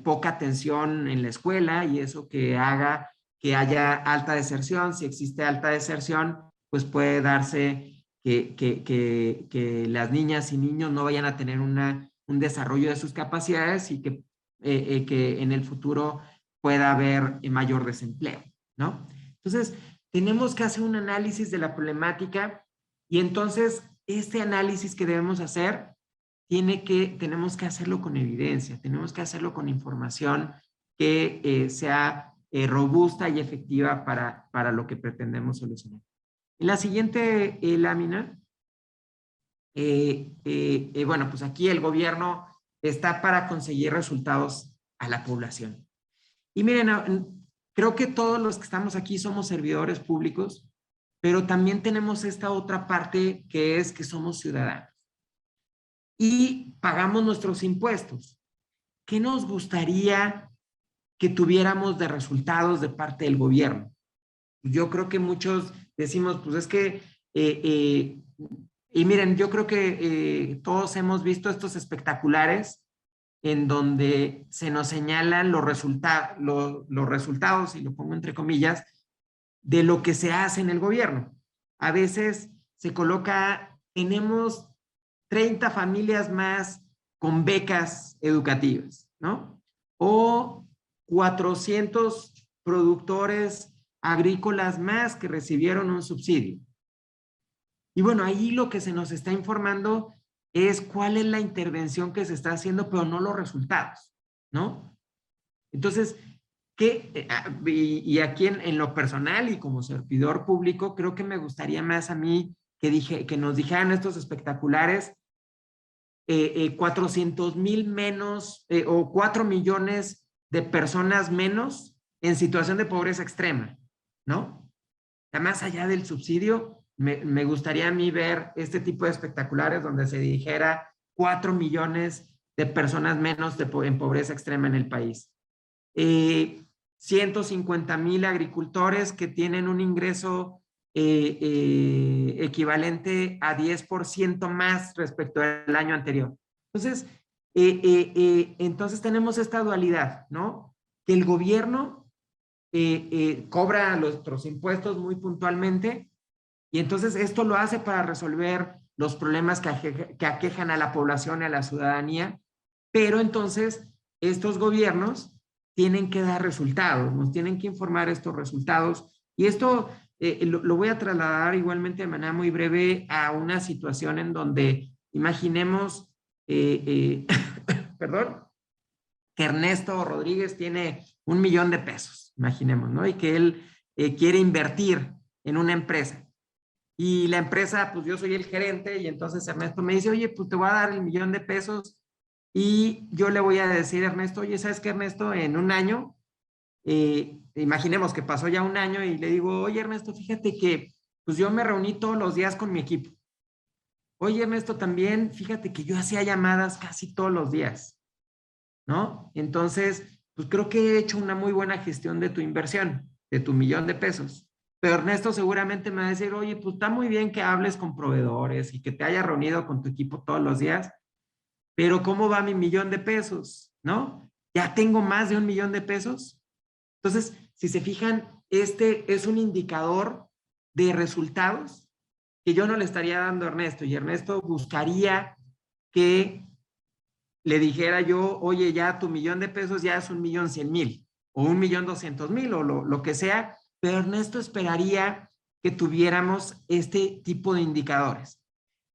poca atención en la escuela y eso que haga que haya alta deserción. Si existe alta deserción, pues puede darse que las niñas y niños no vayan a tener un desarrollo de sus capacidades y que en el futuro pueda haber mayor desempleo, ¿no? Entonces, tenemos que hacer un análisis de la problemática y entonces este análisis que debemos hacer tenemos que hacerlo con evidencia, tenemos que hacerlo con información que sea robusta y efectiva para lo que pretendemos solucionar. En la siguiente lámina, bueno, pues aquí el gobierno está para conseguir resultados a la población. Y miren, creo que todos los que estamos aquí somos servidores públicos, pero también tenemos esta otra parte que es que somos ciudadanos. Y pagamos nuestros impuestos. ¿Qué nos gustaría que tuviéramos de resultados de parte del gobierno? Yo creo que muchos decimos, pues es que, y miren, yo creo que todos hemos visto estos espectaculares en donde se nos señalan los resultados, y lo pongo entre comillas, de lo que se hace en el gobierno. A veces se coloca, tenemos 30 familias más con becas educativas, ¿no? O 400 productores agrícolas más que recibieron un subsidio. Y bueno, ahí lo que se nos está informando es cuál es la intervención que se está haciendo, pero no los resultados, ¿no? Entonces, y aquí en lo personal y como servidor público, creo que me gustaría más a mí que nos dijeran estos espectaculares 400,000 menos o 4 millones de personas menos en situación de pobreza extrema, ¿no? Más allá del subsidio, me gustaría a mí ver este tipo de espectaculares donde se dijera 4 millones de personas menos en pobreza extrema en el país. 150,000 agricultores que tienen un ingreso equivalente a 10% más respecto al año anterior. Entonces, entonces tenemos esta dualidad, ¿no? Que el gobierno cobra nuestros impuestos muy puntualmente y entonces esto lo hace para resolver los problemas que aquejan a la población y a la ciudadanía, pero entonces estos gobiernos tienen que dar resultados, nos tienen que informar estos resultados y esto lo voy a trasladar igualmente de manera muy breve a una situación en donde imaginemos, perdón, que Ernesto Rodríguez tiene 1 millón de pesos, imaginemos, ¿no? Y que él quiere invertir en una empresa. Y la empresa, pues yo soy el gerente y entonces Ernesto me dice, oye, pues te voy a dar 1 millón de pesos y yo le voy a decir a Ernesto, oye, ¿sabes qué, Ernesto? En un año, imaginemos que pasó ya 1 año y le digo, oye, Ernesto, fíjate que pues yo me reuní todos los días con mi equipo. Oye, Ernesto, también, fíjate que yo hacía llamadas casi todos los días, ¿no? Entonces, pues creo que he hecho una muy buena gestión de tu inversión, de tu 1 millón de pesos. Pero Ernesto seguramente me va a decir, oye, pues está muy bien que hables con proveedores y que te hayas reunido con tu equipo todos los días, pero ¿cómo va mi 1 millón de pesos? ¿No? ¿Ya tengo más de 1 millón de pesos? Entonces, si se fijan, este es un indicador de resultados que yo no le estaría dando a Ernesto y Ernesto buscaría que le dijera yo, oye, ya tu 1 millón de pesos ya es 1,100,000 o 1,200,000 o lo que sea, pero Ernesto esperaría que tuviéramos este tipo de indicadores.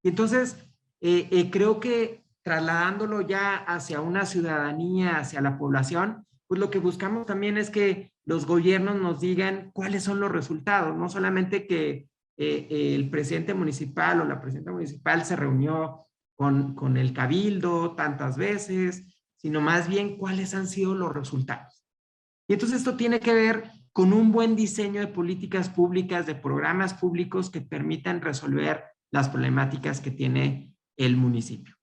Y entonces, creo que trasladándolo ya hacia una ciudadanía, hacia la población, pues lo que buscamos también es que los gobiernos nos digan cuáles son los resultados, no solamente que el presidente municipal o la presidenta municipal se reunió con el cabildo tantas veces, sino más bien cuáles han sido los resultados. Y entonces esto tiene que ver con un buen diseño de políticas públicas, de programas públicos que permitan resolver las problemáticas que tiene el municipio.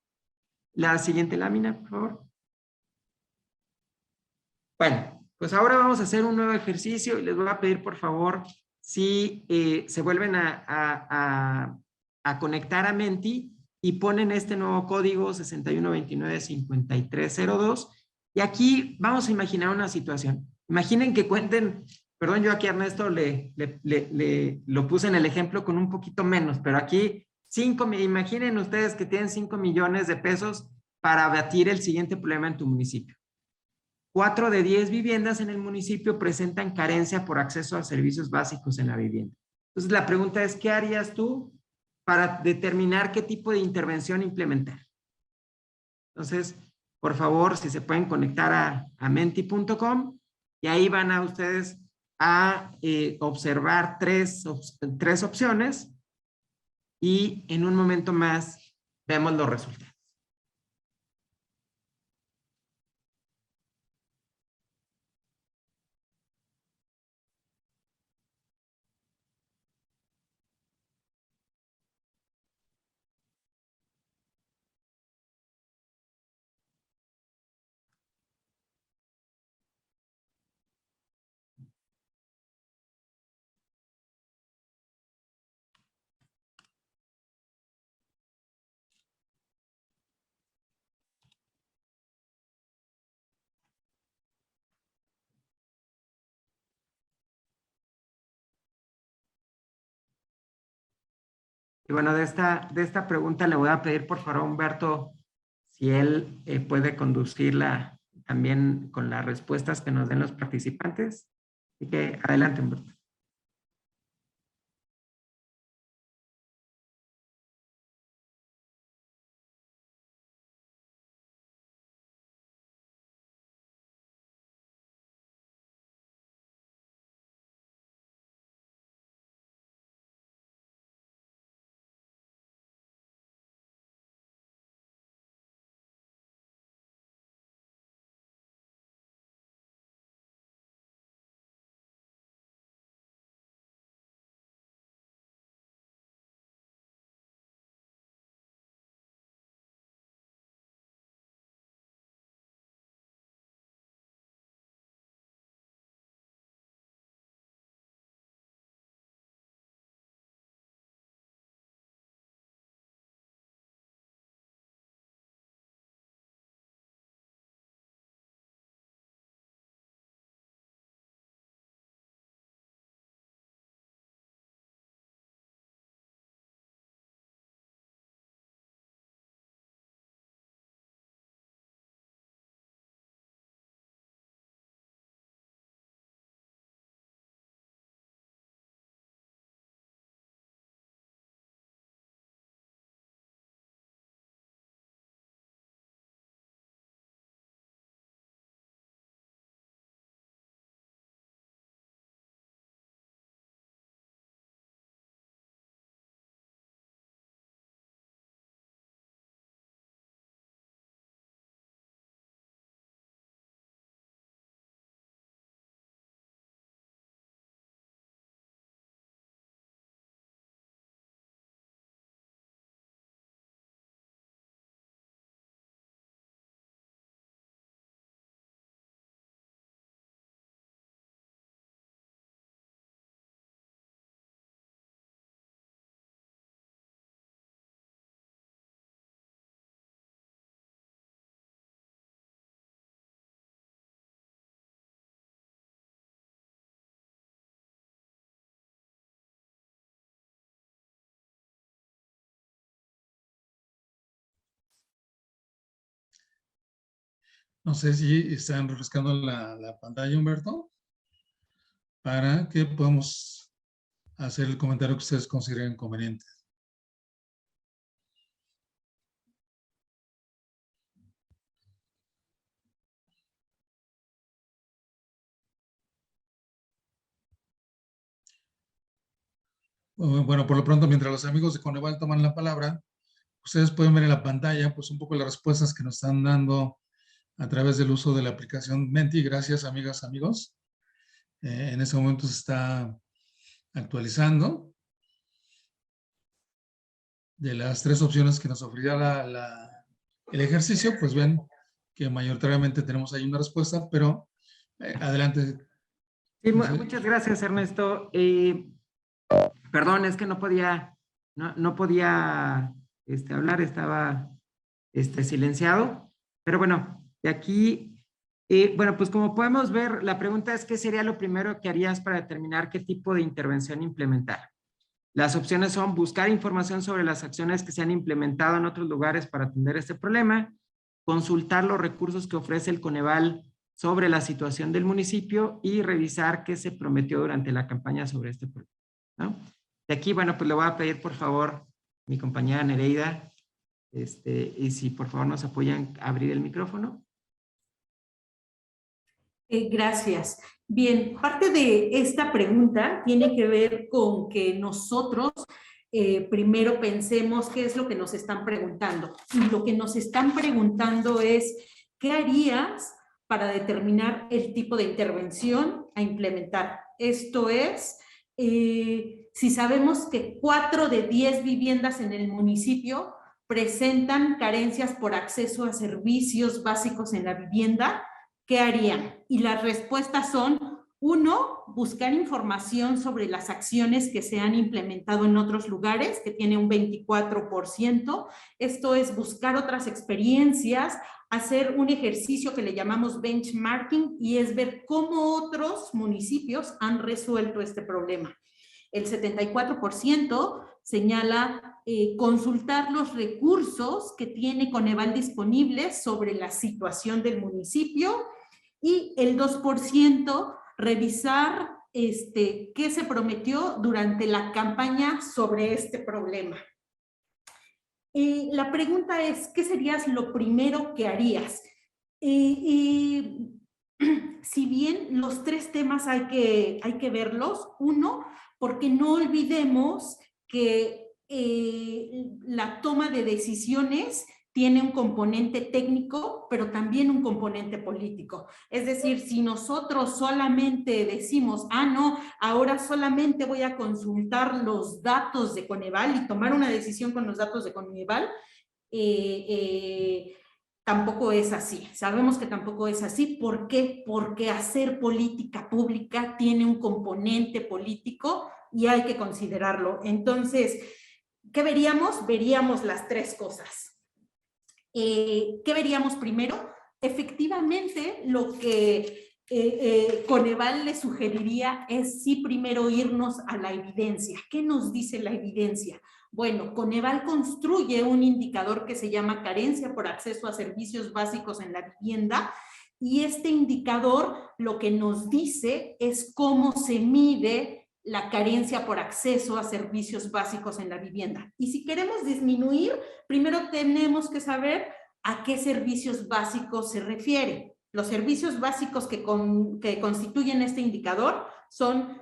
La siguiente lámina, por favor. Bueno, pues ahora vamos a hacer un nuevo ejercicio y les voy a pedir, por favor, si se vuelven a conectar a Menti y ponen este nuevo código 61295302. Y aquí vamos a imaginar una situación. Imaginen que cuenten, perdón, yo aquí a Ernesto lo puse en el ejemplo con un poquito menos, pero aquí imaginen ustedes que tienen 5 millones de pesos para abatir el siguiente problema en tu municipio. 4 de 10 viviendas en el municipio presentan carencia por acceso a servicios básicos en la vivienda. Entonces, la pregunta es, ¿qué harías tú para determinar qué tipo de intervención implementar? Entonces, por favor, si se pueden conectar a menti.com y ahí van a ustedes a observar tres opciones y en un momento más vemos los resultados. Y bueno, de esta pregunta le voy a pedir por favor a Humberto si él puede conducirla también con las respuestas que nos den los participantes. Así que adelante, Humberto. No sé si están refrescando la pantalla, Humberto, para que podamos hacer el comentario que ustedes consideren conveniente. Bueno, por lo pronto, mientras los amigos de Coneval toman la palabra, ustedes pueden ver en la pantalla pues un poco las respuestas que nos están dando a través del uso de la aplicación Menti. Gracias, amigas, amigos. En este momento se está actualizando. De las 3 opciones que nos ofrecía el ejercicio, pues ven que mayoritariamente tenemos ahí una respuesta, pero adelante. Sí, muchas gracias, Ernesto. Perdón, es que no podía hablar, estaba silenciado. Pero bueno, de aquí, bueno, pues como podemos ver, la pregunta es: ¿qué sería lo primero que harías para determinar qué tipo de intervención implementar? Las opciones son buscar información sobre las acciones que se han implementado en otros lugares para atender este problema, consultar los recursos que ofrece el Coneval sobre la situación del municipio y revisar qué se prometió durante la campaña sobre este problema, ¿no? De aquí, bueno, pues le voy a pedir por favor mi compañera Nereida, y si por favor nos apoyan a abrir el micrófono. Gracias. Bien, parte de esta pregunta tiene que ver con que nosotros primero pensemos qué es lo que nos están preguntando. Y lo que nos están preguntando es: ¿qué harías para determinar el tipo de intervención a implementar? Esto es, si sabemos que 4 de 10 viviendas en el municipio presentan carencias por acceso a servicios básicos en la vivienda, ¿qué harían? Y las respuestas son: 1, buscar información sobre las acciones que se han implementado en otros lugares, que tiene un 24%. Esto es buscar otras experiencias, hacer un ejercicio que le llamamos benchmarking, y es ver cómo otros municipios han resuelto este problema. El 74% señala consultar los recursos que tiene Coneval disponibles sobre la situación del municipio, y el 2% revisar qué se prometió durante la campaña sobre este problema. La pregunta es: ¿qué serías lo primero que harías? Si bien los 3 temas hay que verlos, 1, porque no olvidemos que la toma de decisiones tiene un componente técnico, pero también un componente político. Es decir, si nosotros solamente decimos: ah, no, ahora solamente voy a consultar los datos de Coneval y tomar una decisión con los datos de Coneval, tampoco es así. Sabemos que tampoco es así. ¿Por qué? Porque hacer política pública tiene un componente político y hay que considerarlo. Entonces, ¿qué veríamos? Veríamos las 3 cosas. ¿Qué veríamos primero? Efectivamente, lo que Coneval le sugeriría es sí primero irnos a la evidencia. ¿Qué nos dice la evidencia? Bueno, Coneval construye un indicador que se llama carencia por acceso a servicios básicos en la vivienda, y este indicador lo que nos dice es cómo se mide la carencia por acceso a servicios básicos en la vivienda. Y si queremos disminuir, primero tenemos que saber a qué servicios básicos se refiere. Los servicios básicos que constituyen este indicador son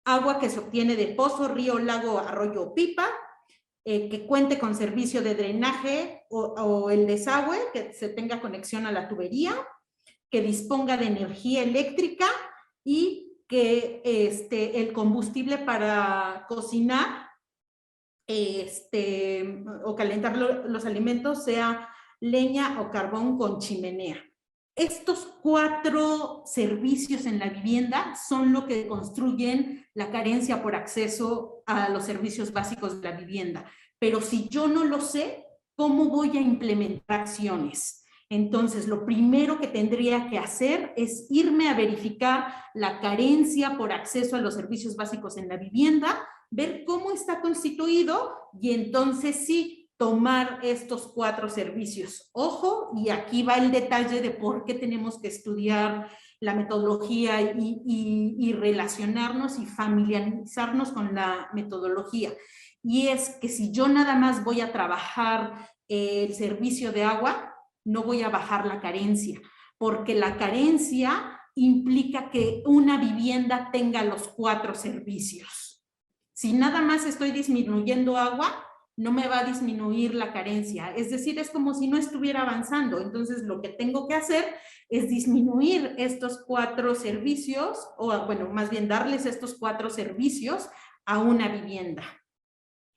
agua que se obtiene de pozo, río, lago, arroyo o pipa, que cuente con servicio de drenaje o el desagüe, que se tenga conexión a la tubería, que disponga de energía eléctrica y que el combustible para cocinar o calentar los alimentos sea leña o carbón con chimenea. Estos 4 servicios en la vivienda son lo que construyen la carencia por acceso a los servicios básicos de la vivienda. Pero si yo no lo sé, ¿cómo voy a implementar acciones? Entonces, lo primero que tendría que hacer es irme a verificar la carencia por acceso a los servicios básicos en la vivienda, ver cómo está constituido y entonces sí, tomar estos 4 servicios. Ojo, y aquí va el detalle de por qué tenemos que estudiar la metodología y relacionarnos y familiarizarnos con la metodología. Y es que si yo nada más voy a trabajar el servicio de agua, no voy a bajar la carencia, porque la carencia implica que una vivienda tenga los 4 servicios. Si nada más estoy disminuyendo agua, no me va a disminuir la carencia. Es decir, es como si no estuviera avanzando. Entonces, lo que tengo que hacer es disminuir estos 4 servicios, o bueno, más bien darles estos 4 servicios a una vivienda.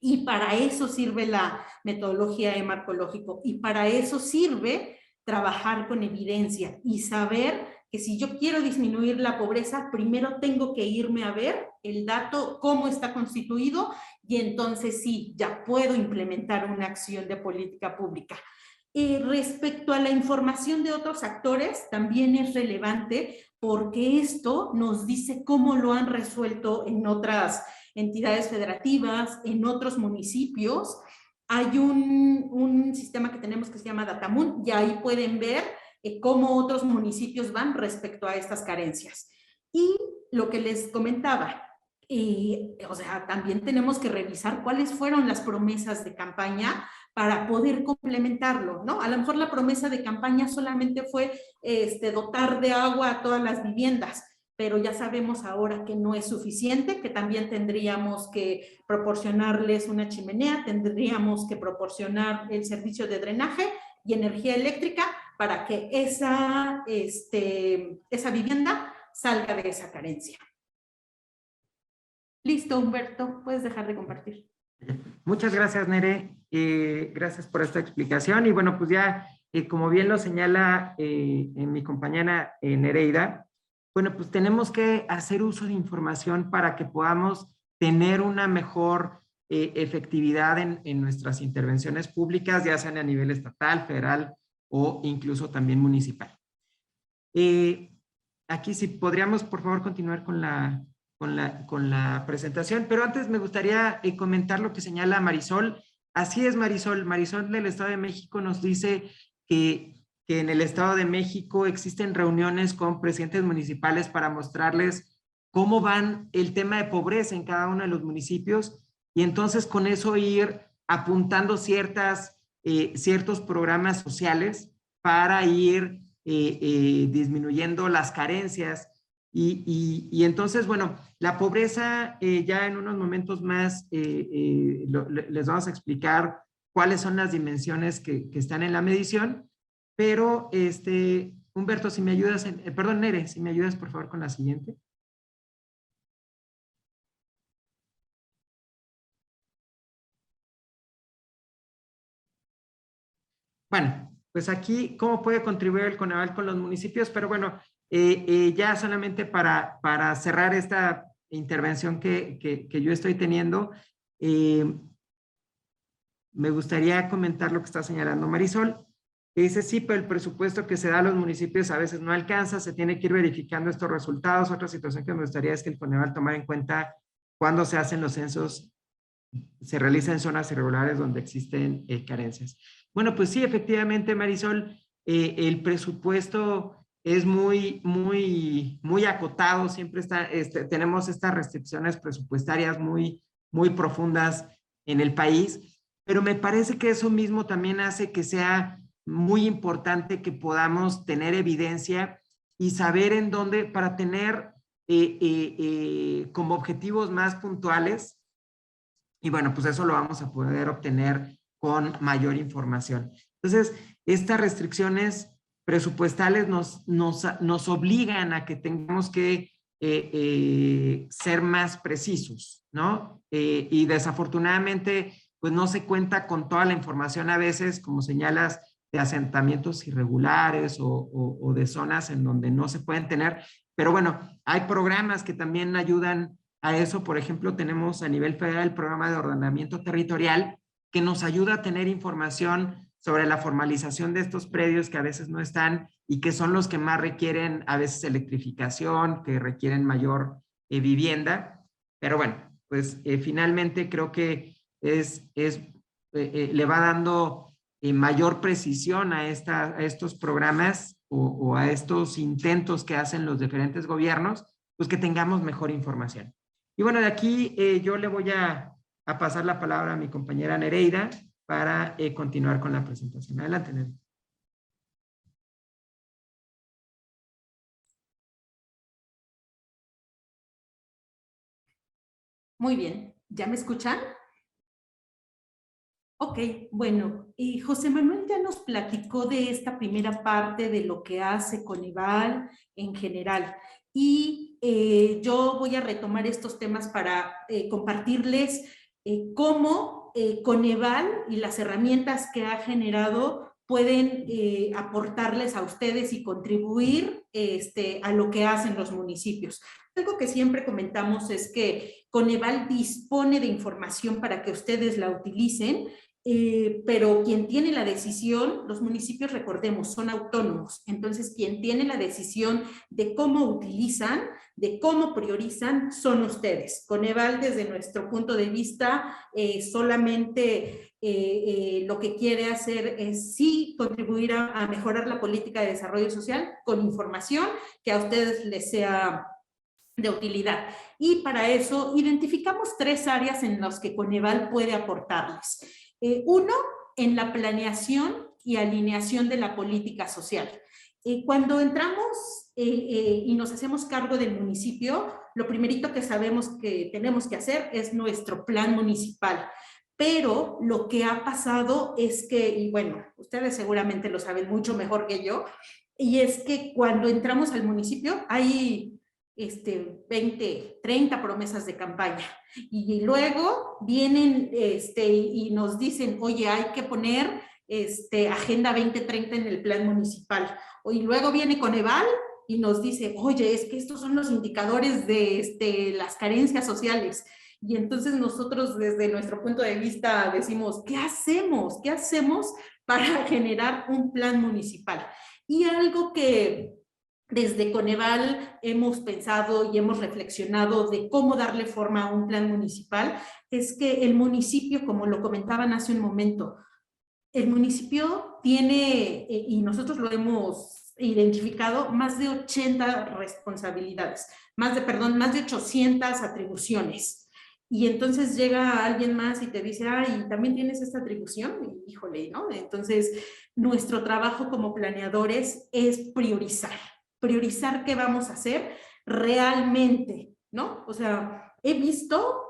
Y para eso sirve la metodología hemarcológico, y para eso sirve trabajar con evidencia y saber que si yo quiero disminuir la pobreza, primero tengo que irme a ver el dato, cómo está constituido, y entonces sí, ya puedo implementar una acción de política pública. Respecto a la información de otros actores, también es relevante porque esto nos dice cómo lo han resuelto en otras entidades federativas, en otros municipios. Hay un sistema que tenemos que se llama Datamun, y ahí pueden ver cómo otros municipios van respecto a estas carencias. Y lo que les comentaba, o sea, también tenemos que revisar cuáles fueron las promesas de campaña para poder complementarlo, ¿no? A lo mejor la promesa de campaña solamente fue dotar de agua a todas las viviendas, pero ya sabemos ahora que no es suficiente, que también tendríamos que proporcionarles una chimenea, tendríamos que proporcionar el servicio de drenaje y energía eléctrica para que esa vivienda salga de esa carencia. Listo, Humberto, puedes dejar de compartir. Muchas gracias, Nere. Gracias por esta explicación. Y bueno, pues ya, como bien lo señala mi compañera Nereida, bueno, pues tenemos que hacer uso de información para que podamos tener una mejor efectividad en nuestras intervenciones públicas, ya sean a nivel estatal, federal o incluso también municipal. Aquí sí podríamos, por favor, continuar con la presentación, pero antes me gustaría comentar lo que señala Marisol. Así es, Marisol. Marisol del Estado de México nos dice que en el Estado de México existen reuniones con presidentes municipales para mostrarles cómo van el tema de pobreza en cada uno de los municipios, y entonces con eso ir apuntando ciertos programas sociales para ir disminuyendo las carencias. Y entonces, bueno, la pobreza ya en unos momentos más les vamos a explicar cuáles son las dimensiones que están en la medición, pero Humberto, si me ayudas, perdón, Nere, si me ayudas por favor con la siguiente. Bueno, pues aquí, ¿cómo puede contribuir el Coneval con los municipios? Pero bueno, ya solamente para cerrar esta intervención que yo estoy teniendo, me gustaría comentar lo que está señalando Marisol. Dice, sí, pero el presupuesto que se da a los municipios a veces no alcanza, se tiene que ir verificando estos resultados. Otra situación que me gustaría es que el Coneval tomara en cuenta cuando se hacen los censos, se realizan en zonas irregulares donde existen carencias. Bueno, pues sí, efectivamente, Marisol, el presupuesto es muy acotado, siempre tenemos estas restricciones presupuestarias muy profundas en el país, pero me parece que eso mismo también hace que sea muy importante que podamos tener evidencia y saber en dónde, para tener como objetivos más puntuales. Y bueno, pues eso lo vamos a poder obtener con mayor información. Entonces, estas restricciones presupuestales nos obligan a que tengamos que ser más precisos, ¿no? Y desafortunadamente, pues no se cuenta con toda la información a veces, como señalas, de asentamientos irregulares o de zonas en donde no se pueden tener. Pero bueno, hay programas que también ayudan a eso. Por ejemplo, tenemos a nivel federal el programa de ordenamiento territorial que nos ayuda a tener información sobre la formalización de estos predios que a veces no están y que son los que más requieren a veces electrificación, que requieren mayor vivienda. Pero bueno, pues finalmente creo que le va dando mayor precisión a estos programas o a estos intentos que hacen los diferentes gobiernos, pues que tengamos mejor información. Y bueno, de aquí yo le voy a pasar la palabra a mi compañera Nereida para continuar con la presentación. Adelante, Nereida. Muy bien. ¿Ya me escuchan? Ok, bueno, y José Manuel ya nos platicó de esta primera parte de lo que hace Coneval en general. Y yo voy a retomar estos temas para compartirles cómo Coneval y las herramientas que ha generado pueden aportarles a ustedes y contribuir a lo que hacen los municipios. Algo que siempre comentamos es que Coneval dispone de información para que ustedes la utilicen, pero quien tiene la decisión, los municipios, recordemos, son autónomos. Entonces, quien tiene la decisión de cómo utilizan, de cómo priorizan, son ustedes. Coneval, desde nuestro punto de vista, solamente lo que quiere hacer es sí contribuir a mejorar la política de desarrollo social con información que a ustedes les sea de utilidad. Y para eso identificamos 3 áreas en las que Coneval puede aportarles. Uno, en la planeación y alineación de la política social. Cuando entramos y nos hacemos cargo del municipio, lo primerito que sabemos que tenemos que hacer es nuestro plan municipal. Pero lo que ha pasado es que, y bueno, ustedes seguramente lo saben mucho mejor que yo, y es que cuando entramos al municipio hay 20, 30 promesas de campaña. Y luego vienen y nos dicen, oye, hay que poner Agenda 2030 en el plan municipal. Y luego viene Coneval y nos dice, oye, es que estos son los indicadores de las carencias sociales. Y entonces nosotros desde nuestro punto de vista decimos, ¿qué hacemos? ¿Qué hacemos para generar un plan municipal? Y algo que desde Coneval hemos pensado y hemos reflexionado de cómo darle forma a un plan municipal, es que el municipio, como lo comentaban hace un momento, el municipio tiene, y nosotros lo hemos identificado, más de 80 responsabilidades, más de 800 atribuciones. Y entonces llega alguien más y te dice, ay, ¿también tienes esta atribución? Y, híjole, ¿no? Entonces, nuestro trabajo como planeadores es priorizar qué vamos a hacer realmente, ¿no? O sea, he visto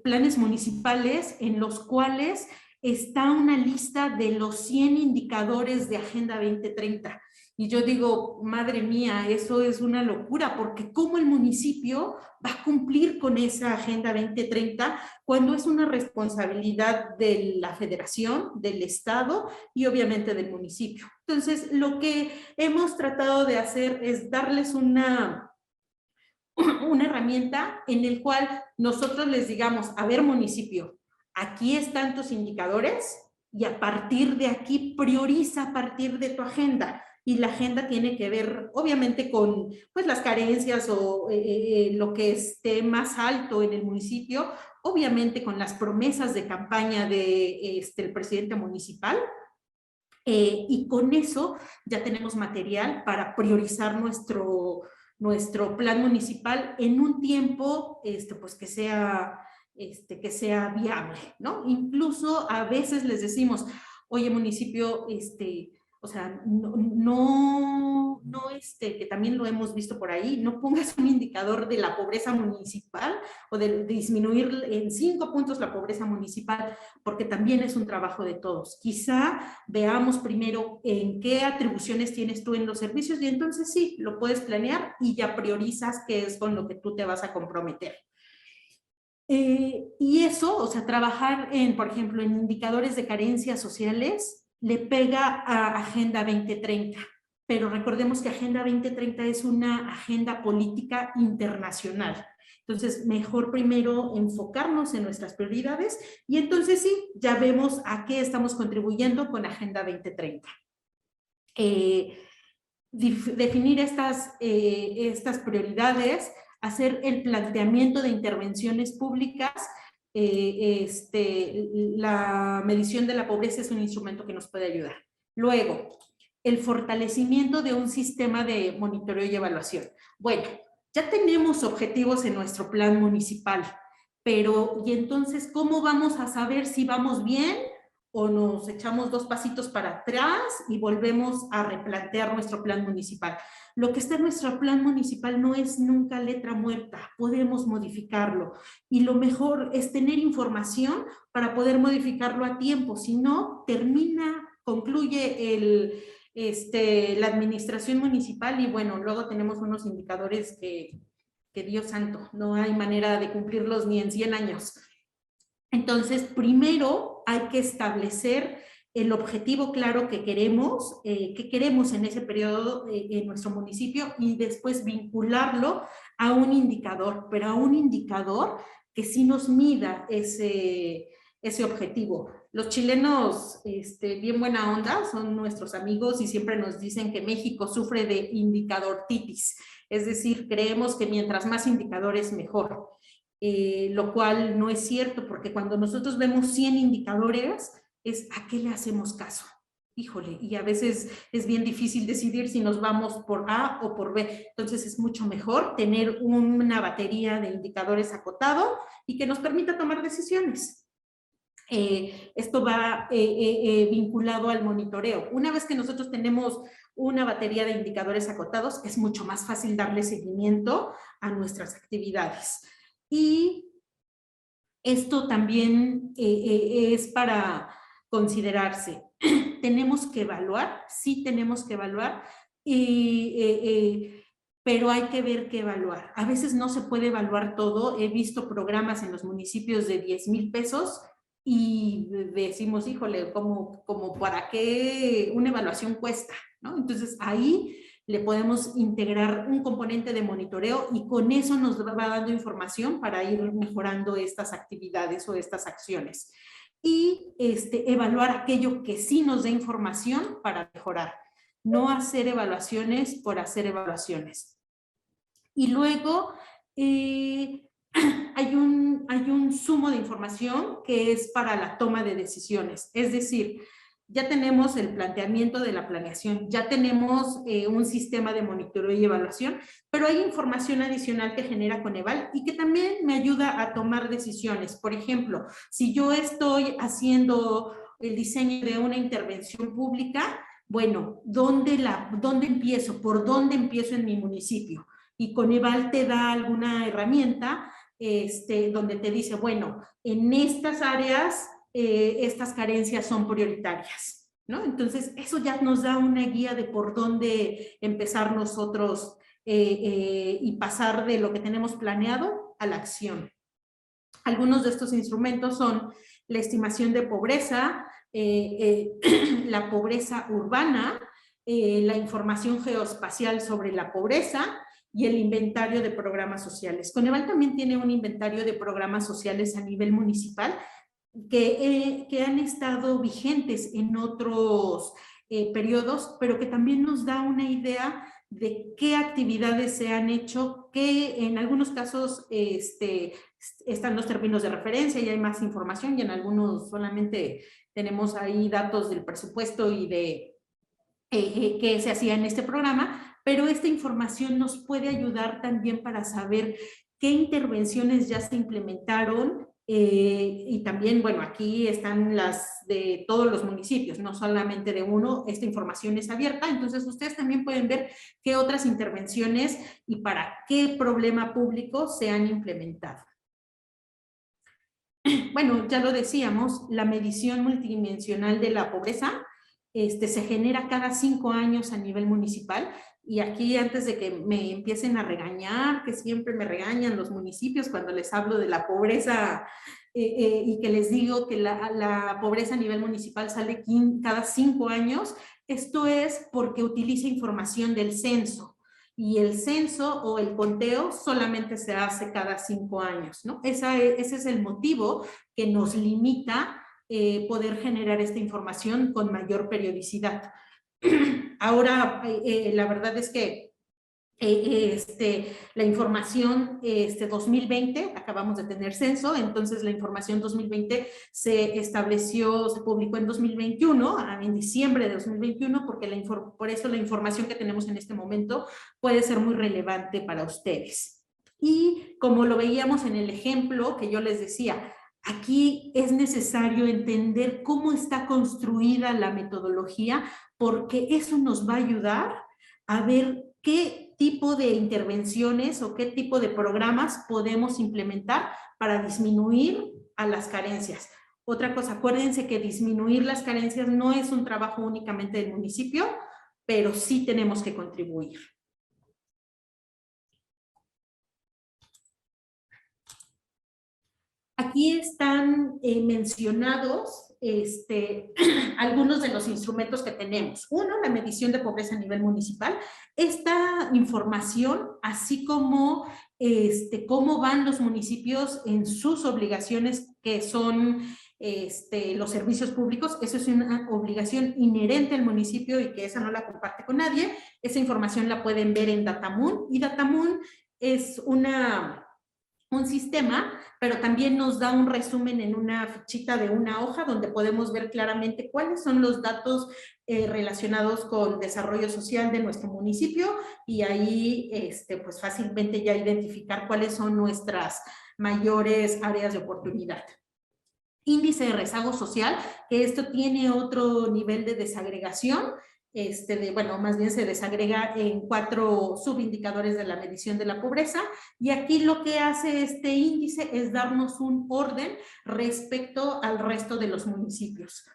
planes municipales en los cuales está una lista de los 100 indicadores de Agenda 2030. Y yo digo, madre mía, eso es una locura, porque ¿cómo el municipio va a cumplir con esa Agenda 2030 cuando es una responsabilidad de la federación, del estado y obviamente del municipio? Entonces, lo que hemos tratado de hacer es darles una herramienta en el cual nosotros les digamos, a ver, municipio, aquí están tus indicadores y a partir de aquí prioriza a partir de tu agenda. Y la agenda tiene que ver, obviamente, con pues, las carencias o lo que esté más alto en el municipio, obviamente con las promesas de campaña de el presidente municipal, y con eso ya tenemos material para priorizar nuestro plan municipal en un tiempo pues que sea viable, ¿no? Incluso a veces les decimos, oye, municipio, o sea, que también lo hemos visto por ahí, no pongas un indicador de la pobreza municipal o de disminuir en 5 puntos la pobreza municipal, porque también es un trabajo de todos. Quizá veamos primero en qué atribuciones tienes tú en los servicios y entonces sí, lo puedes planear y ya priorizas qué es con lo que tú te vas a comprometer. Y eso, o sea, trabajar por ejemplo, en indicadores de carencias sociales, le pega a Agenda 2030, pero recordemos que Agenda 2030 es una agenda política internacional. Entonces, mejor primero enfocarnos en nuestras prioridades y entonces sí, ya vemos a qué estamos contribuyendo con Agenda 2030. Definir estas prioridades, hacer el planteamiento de intervenciones públicas. La medición de la pobreza es un instrumento que nos puede ayudar. Luego, el fortalecimiento de un sistema de monitoreo y evaluación. Bueno, ya tenemos objetivos en nuestro plan municipal, pero ¿y entonces cómo vamos a saber si vamos bien o nos echamos 2 pasitos para atrás y volvemos a replantear nuestro plan municipal. Lo que está en nuestro plan municipal no es nunca letra muerta, podemos modificarlo. Y lo mejor es tener información para poder modificarlo a tiempo, si no, concluye la administración municipal y bueno, luego tenemos unos indicadores que Dios santo, no hay manera de cumplirlos ni en 100 años. Entonces, primero hay que establecer el objetivo claro que queremos en ese periodo en nuestro municipio y después vincularlo a un indicador, pero a un indicador que sí nos mida ese objetivo. Los chilenos, bien buena onda, son nuestros amigos y siempre nos dicen que México sufre de indicadortitis, es decir, creemos que mientras más indicadores mejor. Lo cual no es cierto, porque cuando nosotros vemos 100 indicadores, es ¿a qué le hacemos caso? Híjole, y a veces es bien difícil decidir si nos vamos por A o por B. Entonces es mucho mejor tener una batería de indicadores acotado y que nos permita tomar decisiones. Esto va vinculado al monitoreo. Una vez que nosotros tenemos una batería de indicadores acotados, es mucho más fácil darle seguimiento a nuestras actividades. Y esto también es para considerarse. Tenemos que evaluar, sí tenemos que evaluar, pero hay que ver qué evaluar. A veces no se puede evaluar todo. He visto programas en los municipios de 10,000 pesos y decimos, híjole, ¿como para qué una evaluación cuesta? ¿No? Entonces ahí le podemos integrar un componente de monitoreo y con eso nos va dando información para ir mejorando estas actividades o estas acciones. Y evaluar aquello que sí nos dé información para mejorar. No hacer evaluaciones por hacer evaluaciones. Y luego hay un sumo de información que es para la toma de decisiones. Es decir, ya tenemos el planteamiento de la planeación, ya tenemos un sistema de monitoreo y evaluación, pero hay información adicional que genera Coneval y que también me ayuda a tomar decisiones. Por ejemplo, si yo estoy haciendo el diseño de una intervención pública, bueno, ¿dónde empiezo? ¿Por dónde empiezo en mi municipio? Y Coneval te da alguna herramienta donde te dice, bueno, en estas áreas estas carencias son prioritarias, ¿no? Entonces, eso ya nos da una guía de por dónde empezar nosotros y pasar de lo que tenemos planeado a la acción. Algunos de estos instrumentos son la estimación de pobreza, la pobreza urbana, la información geoespacial sobre la pobreza y el inventario de programas sociales. Coneval también tiene un inventario de programas sociales a nivel municipal que han estado vigentes en otros periodos, pero que también nos da una idea de qué actividades se han hecho, que en algunos casos están los términos de referencia y hay más información, y en algunos solamente tenemos ahí datos del presupuesto y de qué se hacía en este programa, pero esta información nos puede ayudar también para saber qué intervenciones ya se implementaron, y también, bueno, aquí están las de todos los municipios, no solamente de uno. Esta información es abierta, entonces ustedes también pueden ver qué otras intervenciones y para qué problema público se han implementado. Bueno, ya lo decíamos, la medición multidimensional de la pobreza se genera cada 5 años a nivel municipal. Y aquí, antes de que me empiecen a regañar, que siempre me regañan los municipios cuando les hablo de la pobreza y que les digo que la pobreza a nivel municipal sale cada 5 años, esto es porque utiliza información del censo. Y el censo o el conteo solamente se hace cada 5 años, ¿no? Ese es el motivo que nos limita poder generar esta información con mayor periodicidad. Ahora, la verdad es que la información 2020, acabamos de tener censo, entonces la información 2020 se publicó en 2021, en diciembre de 2021, porque por eso la información que tenemos en este momento puede ser muy relevante para ustedes. Y como lo veíamos en el ejemplo que yo les decía, Aquí es necesario entender cómo está construida la metodología, porque eso nos va a ayudar a ver qué tipo de intervenciones o qué tipo de programas podemos implementar para disminuir a las carencias. Otra cosa, acuérdense que disminuir las carencias no es un trabajo únicamente del municipio, pero sí tenemos que contribuir. Aquí están mencionados algunos de los instrumentos que tenemos. Uno, la medición de pobreza a nivel municipal. Esta información, así como cómo van los municipios en sus obligaciones, que son los servicios públicos, eso es una obligación inherente al municipio y que esa no la comparte con nadie. Esa información la pueden ver en Datamun, y Datamun es un sistema, pero también nos da un resumen en una fichita de una hoja donde podemos ver claramente cuáles son los datos relacionados con desarrollo social de nuestro municipio, y ahí pues fácilmente ya identificar cuáles son nuestras mayores áreas de oportunidad. Índice de rezago social, que esto tiene otro nivel de desagregación, bueno, más bien se desagrega en 4 subindicadores de la medición de la pobreza, y aquí lo que hace este índice es darnos un orden respecto al resto de los municipios.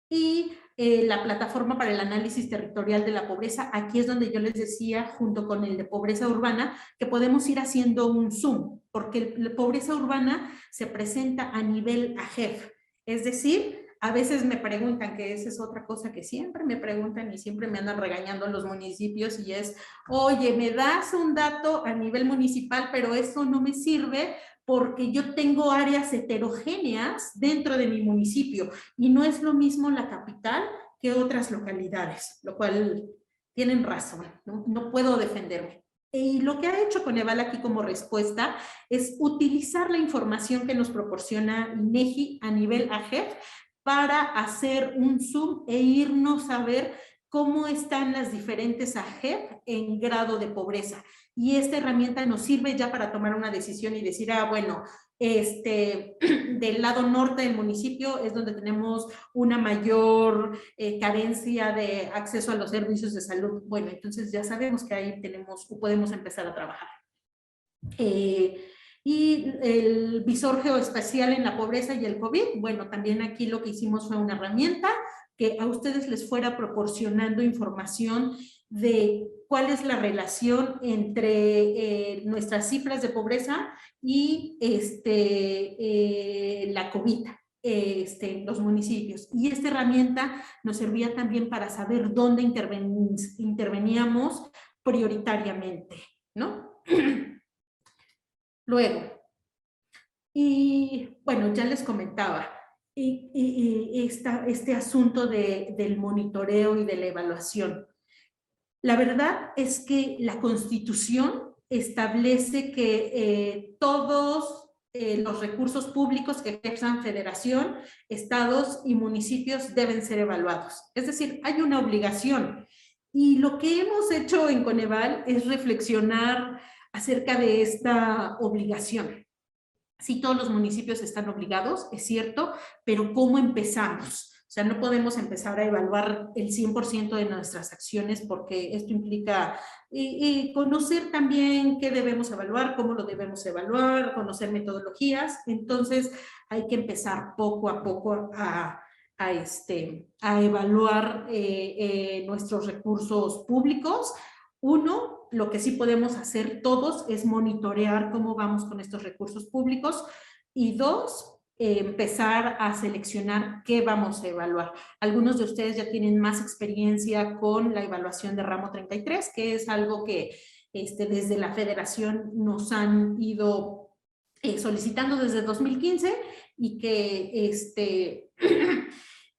Y la plataforma para el análisis territorial de la pobreza, aquí es donde yo les decía, junto con el de pobreza urbana, que podemos ir haciendo un zoom, porque la pobreza urbana se presenta a nivel AGEF, es decir, a veces me preguntan, que esa es otra cosa que siempre me preguntan y siempre me andan regañando en los municipios, y es, oye, me das un dato a nivel municipal, pero eso no me sirve porque yo tengo áreas heterogéneas dentro de mi municipio y no es lo mismo la capital que otras localidades, lo cual tienen razón, no puedo defenderme. Y lo que ha hecho Coneval aquí como respuesta es utilizar la información que nos proporciona INEGI a nivel AGEF para hacer un zoom e irnos a ver cómo están las diferentes AGEF en grado de pobreza. Y esta herramienta nos sirve ya para tomar una decisión y decir, bueno, del lado norte del municipio es donde tenemos una mayor carencia de acceso a los servicios de salud. Bueno, entonces ya sabemos que ahí podemos empezar a trabajar. Y el visor geoespacial en la pobreza y el COVID, bueno, también aquí lo que hicimos fue una herramienta que a ustedes les fuera proporcionando información de cuál es la relación entre nuestras cifras de pobreza y la COVID en los municipios. Y esta herramienta nos servía también para saber dónde interveníamos prioritariamente, ¿no? Luego, y bueno, ya les comentaba, este asunto del monitoreo y de la evaluación. La verdad es que la Constitución establece que todos los recursos públicos que ejerzan federación, estados y municipios deben ser evaluados. Es decir, hay una obligación. Y lo que hemos hecho en Coneval es reflexionar acerca de esta obligación. Sí, todos los municipios están obligados, es cierto, pero ¿cómo empezamos? O sea, no podemos empezar a evaluar el 100% de nuestras acciones, porque esto implica conocer también qué debemos evaluar, cómo lo debemos evaluar, conocer metodologías. Entonces hay que empezar poco a poco a evaluar nuestros recursos públicos. Uno, lo que sí podemos hacer todos es monitorear cómo vamos con estos recursos públicos, y dos, empezar a seleccionar qué vamos a evaluar. Algunos de ustedes ya tienen más experiencia con la evaluación de ramo 33, que es algo que desde la federación nos han ido solicitando desde 2015, y que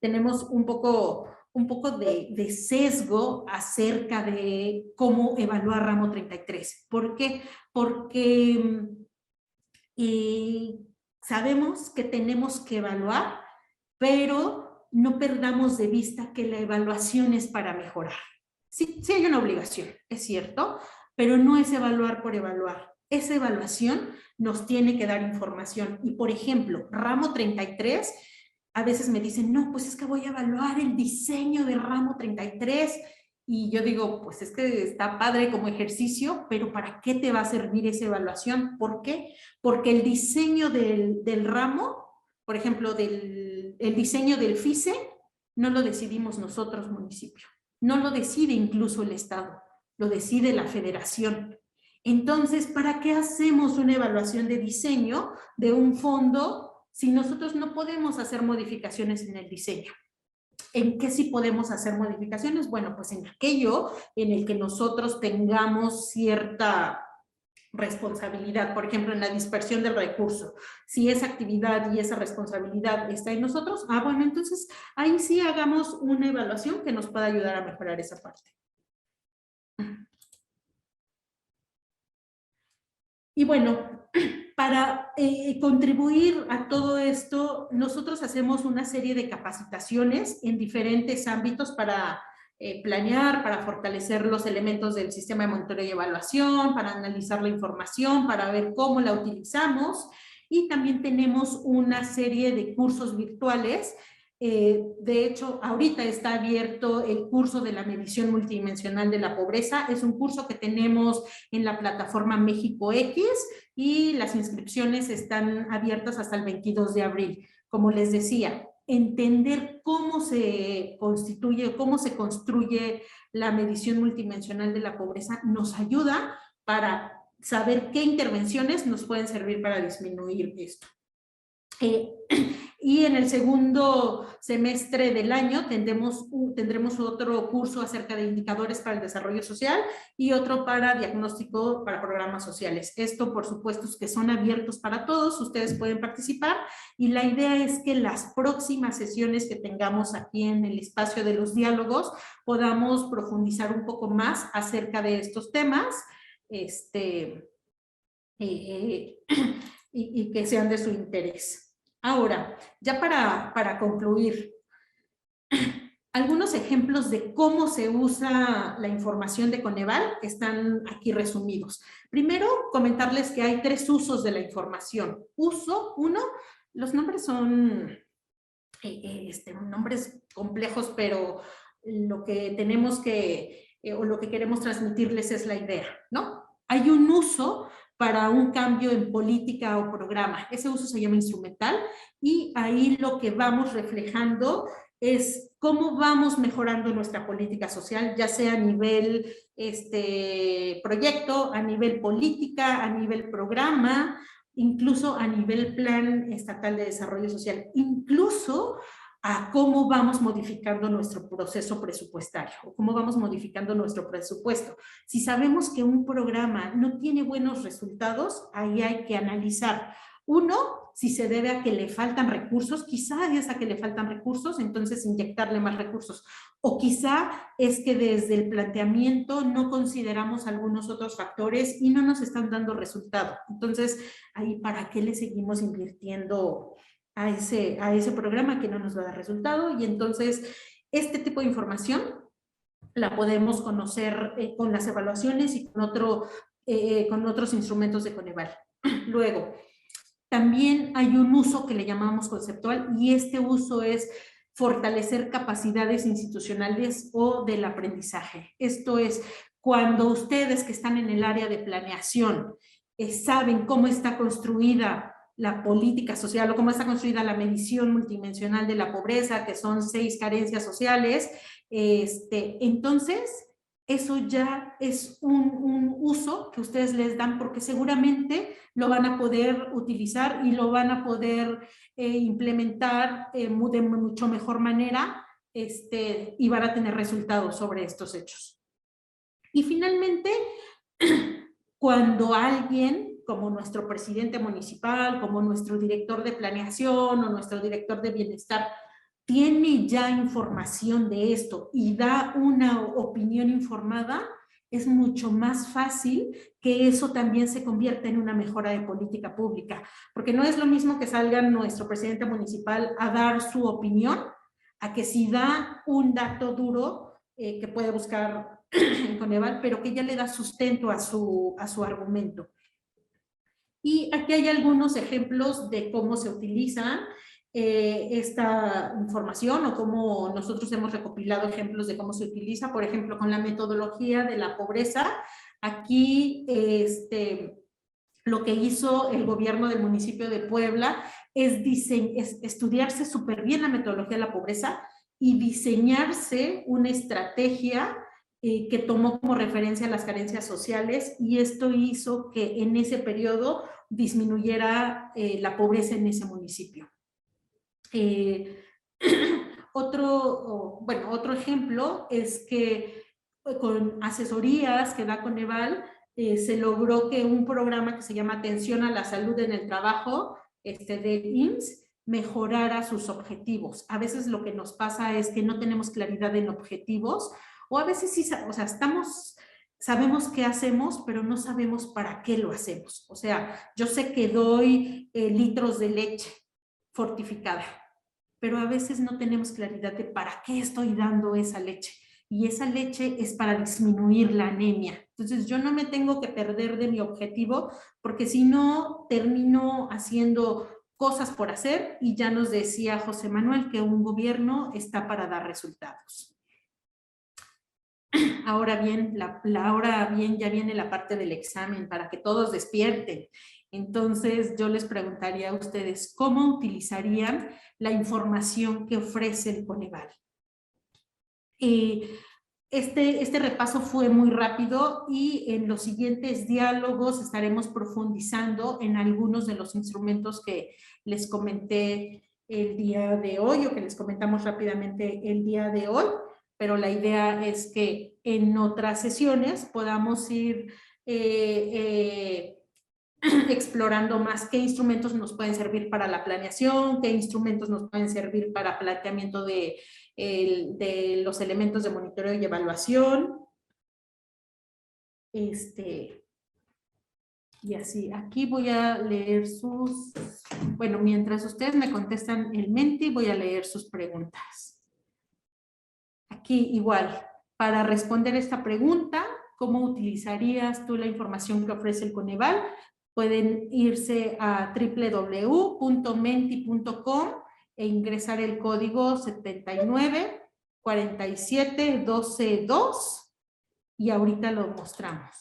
tenemos un poco de sesgo acerca de cómo evaluar ramo 33. ¿Por qué? Porque sabemos que tenemos que evaluar, pero no perdamos de vista que la evaluación es para mejorar. Sí hay una obligación, es cierto, pero no es evaluar por evaluar. esa evaluación nos tiene que dar información. Y por ejemplo, ramo 33, a veces me dicen, no, pues es que voy a evaluar el diseño de ramo 33. Y yo digo, pues es que está padre como ejercicio, pero ¿para qué te va a servir esa evaluación? ¿Por qué? Porque el diseño del ramo, por ejemplo, el diseño del FICE, no lo decidimos nosotros, municipio. No lo decide incluso el Estado, lo decide la Federación. Entonces, ¿para qué hacemos una evaluación de diseño de un fondo si nosotros no podemos hacer modificaciones en el diseño? ¿En qué sí podemos hacer modificaciones? Bueno, pues en aquello en el que nosotros tengamos cierta responsabilidad, por ejemplo, en la dispersión del recurso. Si esa actividad y esa responsabilidad está en nosotros, bueno, entonces ahí sí hagamos una evaluación que nos pueda ayudar a mejorar esa parte. Y bueno, para contribuir a todo esto, nosotros hacemos una serie de capacitaciones en diferentes ámbitos para planear, para fortalecer los elementos del sistema de monitoreo y evaluación, para analizar la información, para ver cómo la utilizamos, y también tenemos una serie de cursos virtuales. De hecho, ahorita está abierto el curso de la medición multidimensional de la pobreza. Es un curso que tenemos en la plataforma México X y las inscripciones están abiertas hasta el 22 de abril. Como les decía, entender cómo se constituye, cómo se construye la medición multidimensional de la pobreza nos ayuda para saber qué intervenciones nos pueden servir para disminuir esto. Y en el segundo semestre del año tendremos otro curso acerca de indicadores para el desarrollo social y otro para diagnóstico para programas sociales. Esto, por supuesto, es que son abiertos para todos, ustedes pueden participar, y la idea es que las próximas sesiones que tengamos aquí en el espacio de los diálogos podamos profundizar un poco más acerca de estos temas y que sean de su interés. Ahora, ya para concluir, algunos ejemplos de cómo se usa la información de Coneval están aquí resumidos. Primero, comentarles que hay 3 usos de la información. Uso 1, los nombres son nombres complejos, pero lo que tenemos que, o lo que queremos transmitirles es la idea, ¿no? Hay un uso para un cambio en política o programa. Ese uso se llama instrumental, y ahí lo que vamos reflejando es cómo vamos mejorando nuestra política social, ya sea a nivel proyecto, a nivel política, a nivel programa, incluso a nivel plan estatal de desarrollo social, incluso a cómo vamos modificando nuestro proceso presupuestario o cómo vamos modificando nuestro presupuesto. Si sabemos que un programa no tiene buenos resultados, ahí hay que analizar. Uno, si se debe a que le faltan recursos, quizá es a que le faltan recursos, entonces inyectarle más recursos. O quizá es que desde el planteamiento no consideramos algunos otros factores y no nos están dando resultado. Entonces, ahí, ¿para qué le seguimos invirtiendo a ese programa que no nos va a dar resultado? Y entonces, este tipo de información la podemos conocer con las evaluaciones y con otros instrumentos de Coneval. Luego, también hay un uso que le llamamos conceptual, y este uso es fortalecer capacidades institucionales o del aprendizaje. Esto es, cuando ustedes que están en el área de planeación saben cómo está construida la política social o cómo está construida la medición multidimensional de la pobreza, que son 6 carencias sociales, entonces eso ya es un uso que ustedes les dan, porque seguramente lo van a poder utilizar y lo van a poder implementar de mucho mejor manera y van a tener resultados sobre estos hechos. Y finalmente, cuando alguien, como nuestro presidente municipal, como nuestro director de planeación o nuestro director de bienestar, tiene ya información de esto y da una opinión informada, es mucho más fácil que eso también se convierta en una mejora de política pública, porque no es lo mismo que salga nuestro presidente municipal a dar su opinión, a que si da un dato duro que puede buscar en Coneval, pero que ya le da sustento a su argumento. Y aquí hay algunos ejemplos de cómo se utiliza esta información o cómo nosotros hemos recopilado ejemplos de cómo se utiliza, por ejemplo, con la metodología de la pobreza. Aquí lo que hizo el gobierno del municipio de Puebla es estudiarse súper bien la metodología de la pobreza y diseñarse una estrategia que tomó como referencia las carencias sociales, y esto hizo que en ese periodo disminuyera la pobreza en ese municipio. Otro ejemplo es que con asesorías que da Coneval, se logró que un programa que se llama Atención a la Salud en el Trabajo, del IMSS, mejorara sus objetivos. A veces lo que nos pasa es que no tenemos claridad en objetivos, o a veces sí, o sea, sabemos qué hacemos, pero no sabemos para qué lo hacemos. O sea, yo sé que doy litros de leche fortificada, pero a veces no tenemos claridad de para qué estoy dando esa leche. Y esa leche es para disminuir la anemia. Entonces yo no me tengo que perder de mi objetivo, porque si no termino haciendo cosas por hacer, y ya nos decía José Manuel que un gobierno está para dar resultados. Ahora bien, ya viene la parte del examen para que todos despierten. Entonces yo les preguntaría a ustedes, ¿cómo utilizarían la información que ofrece el Coneval? Este repaso fue muy rápido, y en los siguientes diálogos estaremos profundizando en algunos de los instrumentos que les comenté el día de hoy, o que les comentamos rápidamente el día de hoy, pero la idea es que en otras sesiones podamos ir explorando más qué instrumentos nos pueden servir para la planeación, qué instrumentos nos pueden servir para planteamiento de los elementos de monitoreo y evaluación. Y así, aquí voy a leer bueno, mientras ustedes me contestan el Menti, voy a leer sus preguntas. Aquí igual, para responder esta pregunta, ¿cómo utilizarías tú la información que ofrece el Coneval? Pueden irse a www.menti.com e ingresar el código 794712.2 y ahorita lo mostramos.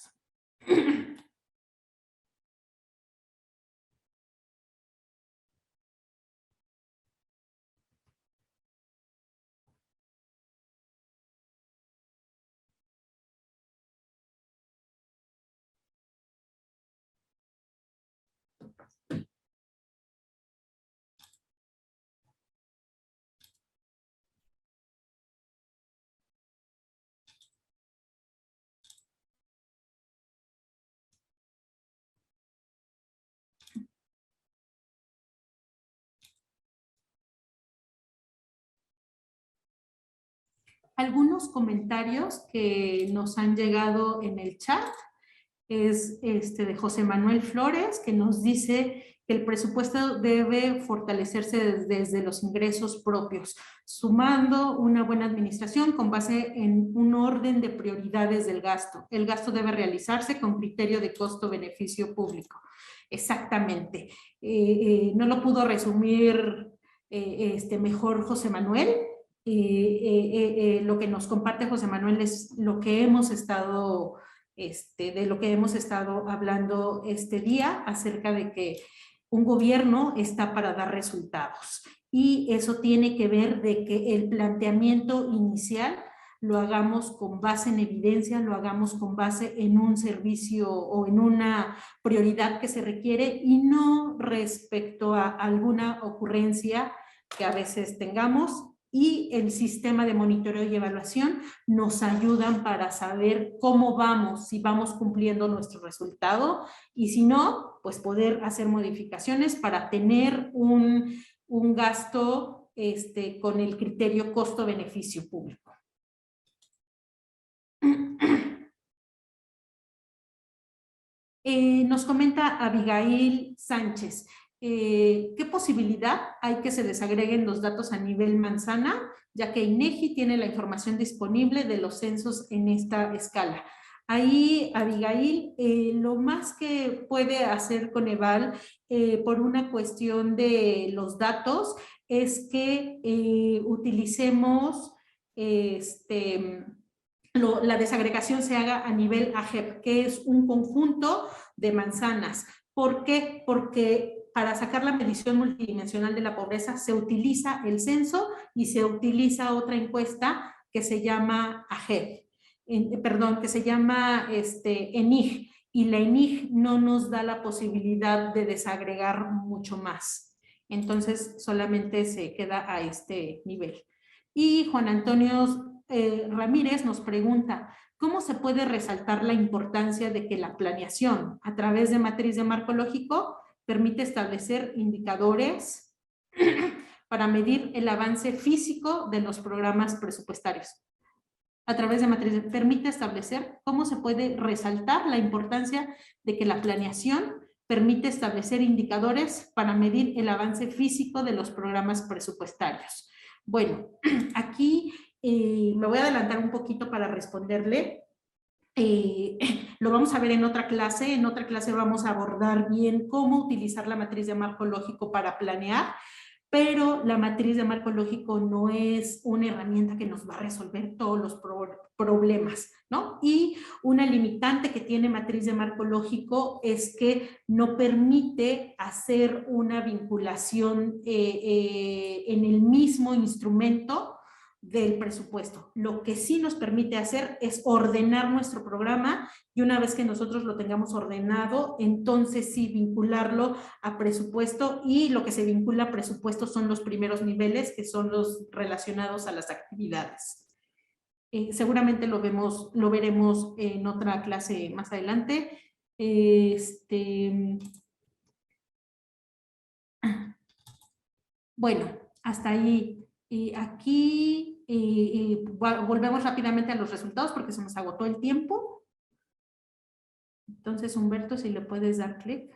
Algunos comentarios que nos han llegado en el chat es de José Manuel Flores, que nos dice que el presupuesto debe fortalecerse desde los ingresos propios, sumando una buena administración con base en un orden de prioridades del gasto. El gasto debe realizarse con criterio de costo-beneficio público. Exactamente. No lo pudo resumir mejor José Manuel. Lo que nos comparte José Manuel es lo que hemos estado de lo que hemos estado hablando este día, acerca de que un gobierno está para dar resultados, y eso tiene que ver de que el planteamiento inicial lo hagamos con base en evidencia, lo hagamos con base en un servicio o en una prioridad que se requiere, y no respecto a alguna ocurrencia que a veces tengamos. Y el sistema de monitoreo y evaluación nos ayudan para saber cómo vamos, si vamos cumpliendo nuestro resultado, y si no, pues poder hacer modificaciones para tener un gasto con el criterio costo-beneficio público. Nos comenta Abigail Sánchez. ¿Qué posibilidad hay que se desagreguen los datos a nivel manzana, ya que INEGI tiene la información disponible de los censos en esta escala? Ahí, Abigail, lo más que puede hacer Coneval por una cuestión de los datos es que utilicemos la desagregación se haga a nivel AGEP, que es un conjunto de manzanas. ¿Por qué? Porque para sacar la medición multidimensional de la pobreza se utiliza el censo y se utiliza otra encuesta que se llama AGEP, que se llama ENIG, y la ENIG no nos da la posibilidad de desagregar mucho más. Entonces solamente se queda a este nivel. Y Juan Antonio Ramírez nos pregunta, ¿cómo se puede resaltar la importancia de que la planeación a través de matriz de marco lógico permite establecer indicadores para medir el avance físico de los programas presupuestarios? A través de matriz permite establecer cómo se puede resaltar la importancia de que la planeación permite establecer indicadores para medir el avance físico de los programas presupuestarios. Bueno, aquí me voy a adelantar un poquito para responderle. Lo vamos a ver en otra clase. En otra clase vamos a abordar bien cómo utilizar la matriz de marco lógico para planear, pero la matriz de marco lógico no es una herramienta que nos va a resolver todos los problemas, ¿no? Y una limitante que tiene matriz de marco lógico es que no permite hacer una vinculación en el mismo instrumento del presupuesto. Lo que sí nos permite hacer es ordenar nuestro programa, y una vez que nosotros lo tengamos ordenado, entonces sí vincularlo a presupuesto, y lo que se vincula a presupuesto son los primeros niveles, que son los relacionados a las actividades. Seguramente lo veremos en otra clase más adelante. Bueno, hasta ahí. Aquí volvemos rápidamente a los resultados porque se nos agotó el tiempo. Entonces, Humberto, si le puedes dar clic.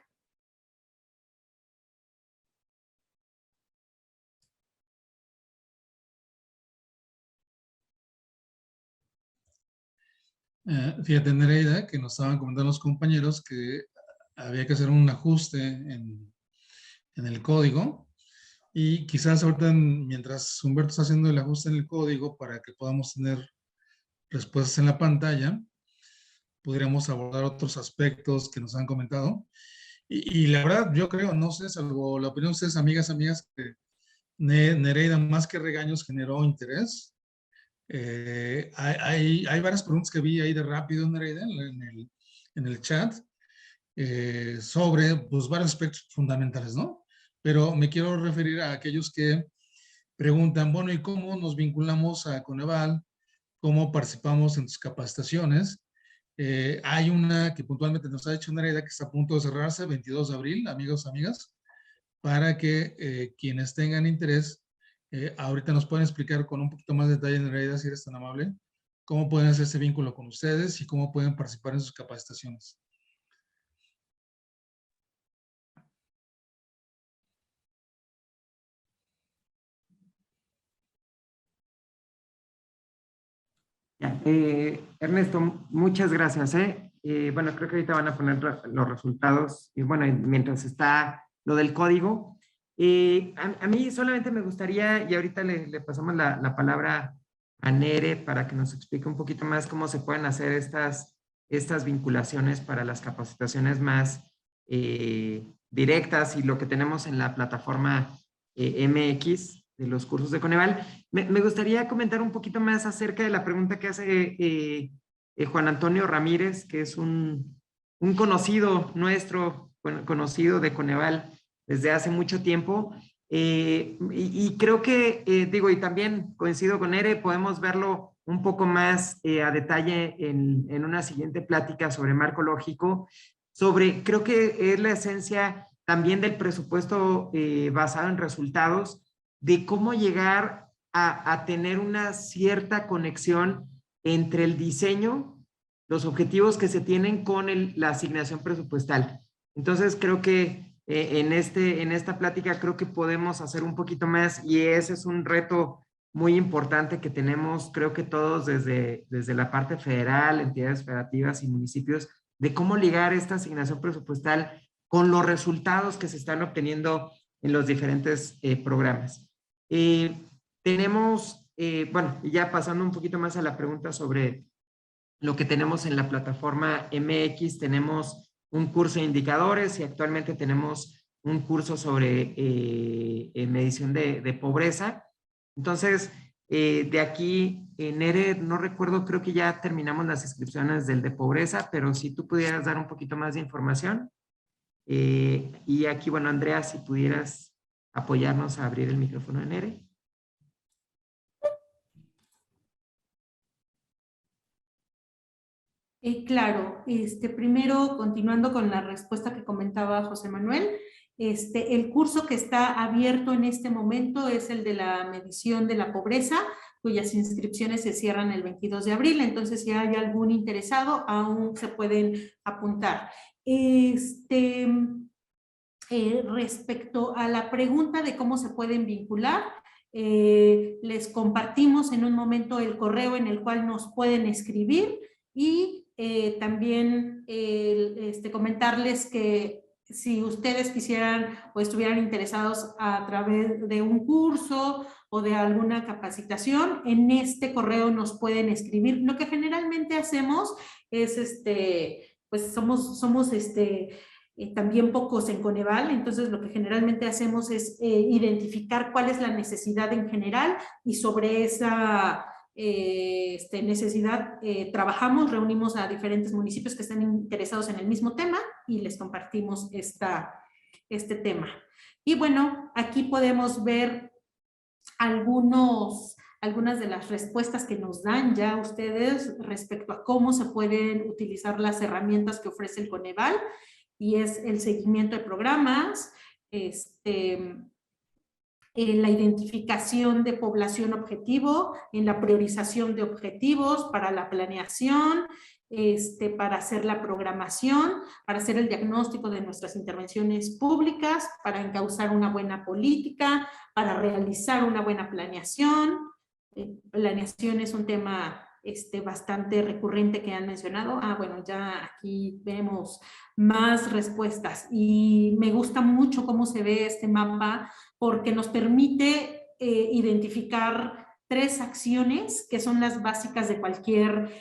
Fíjate, Nereida, que nos estaban comentando los compañeros que había que hacer un ajuste en el código, y quizás ahorita mientras Humberto está haciendo el ajuste en el código para que podamos tener respuestas en la pantalla, podríamos abordar otros aspectos que nos han comentado. Y la verdad, yo creo, no sé, salvo la opinión de ustedes, amigas, que Nereida, más que regaños, generó interés. Hay varias preguntas que vi ahí de rápido, Nereida, en el chat, sobre pues, varios aspectos fundamentales, ¿no? Pero me quiero referir a aquellos que preguntan, bueno, ¿y cómo nos vinculamos a Coneval? ¿Cómo participamos en sus capacitaciones? Hay una que puntualmente nos ha hecho Nereida, que está a punto de cerrarse, 22 de abril, amigos, amigas, para que quienes tengan interés, ahorita nos pueden explicar con un poquito más de detalle, Nereida, si eres tan amable, cómo pueden hacer ese vínculo con ustedes y cómo pueden participar en sus capacitaciones. Ernesto, muchas gracias. Bueno, creo que ahorita van a poner los resultados, y bueno, mientras está lo del código. A mí solamente me gustaría, y ahorita le pasamos la palabra a Nere para que nos explique un poquito más cómo se pueden hacer estas vinculaciones para las capacitaciones más directas y lo que tenemos en la plataforma MX de los cursos de Coneval. Me gustaría comentar un poquito más acerca de la pregunta que hace Juan Antonio Ramírez, que es un conocido nuestro, conocido de Coneval desde hace mucho tiempo. Y creo que, y también coincido con Ere, podemos verlo un poco más a detalle en una siguiente plática sobre marco lógico, creo que es la esencia también del presupuesto basado en resultados, de cómo llegar a tener una cierta conexión entre el diseño, los objetivos que se tienen con la asignación presupuestal. Entonces, creo que en esta plática creo que podemos hacer un poquito más, y ese es un reto muy importante que tenemos, creo que todos desde la parte federal, entidades federativas y municipios, de cómo ligar esta asignación presupuestal con los resultados que se están obteniendo en los diferentes programas. Tenemos, bueno, ya pasando un poquito más a la pregunta sobre lo que tenemos en la plataforma MX, tenemos un curso de indicadores y actualmente tenemos un curso sobre medición de pobreza. Entonces, de aquí, Nere, no recuerdo, creo que ya terminamos las inscripciones del de pobreza, pero si tú pudieras dar un poquito más de información. Y aquí, bueno, Andrea, si pudieras apoyarnos a abrir el micrófono de Nere. Claro, primero, continuando con la respuesta que comentaba José Manuel, el curso que está abierto en este momento es el de la medición de la pobreza, cuyas inscripciones se cierran el 22 de abril, entonces si hay algún interesado, aún se pueden apuntar. Respecto a la pregunta de cómo se pueden vincular, les compartimos en un momento el correo en el cual nos pueden escribir y también comentarles que si ustedes quisieran o estuvieran interesados a través de un curso o de alguna capacitación, en este correo nos pueden escribir. Lo que generalmente hacemos es, pues somos también pocos en Coneval, entonces lo que generalmente hacemos es identificar cuál es la necesidad en general y sobre esa necesidad trabajamos, reunimos a diferentes municipios que están interesados en el mismo tema y les compartimos este tema. Y bueno, aquí podemos ver algunas de las respuestas que nos dan ya ustedes respecto a cómo se pueden utilizar las herramientas que ofrece el Coneval, y es el seguimiento de programas, en la identificación de población objetivo, en la priorización de objetivos para la planeación, para hacer la programación, para hacer el diagnóstico de nuestras intervenciones públicas, para encauzar una buena política, para realizar una buena planeación. Planeación es un tema bastante recurrente que han mencionado. Bueno, ya aquí vemos más respuestas y me gusta mucho cómo se ve este mapa porque nos permite identificar 3 acciones que son las básicas de cualquier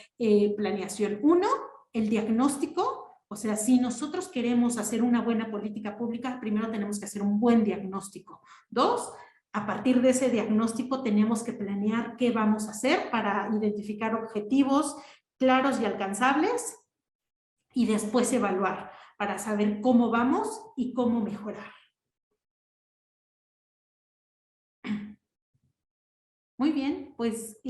planeación. 1, el diagnóstico. O sea, si nosotros queremos hacer una buena política pública, primero tenemos que hacer un buen diagnóstico. 2, a partir de ese diagnóstico tenemos que planear qué vamos a hacer para identificar objetivos claros y alcanzables y después evaluar para saber cómo vamos y cómo mejorar. Muy bien, pues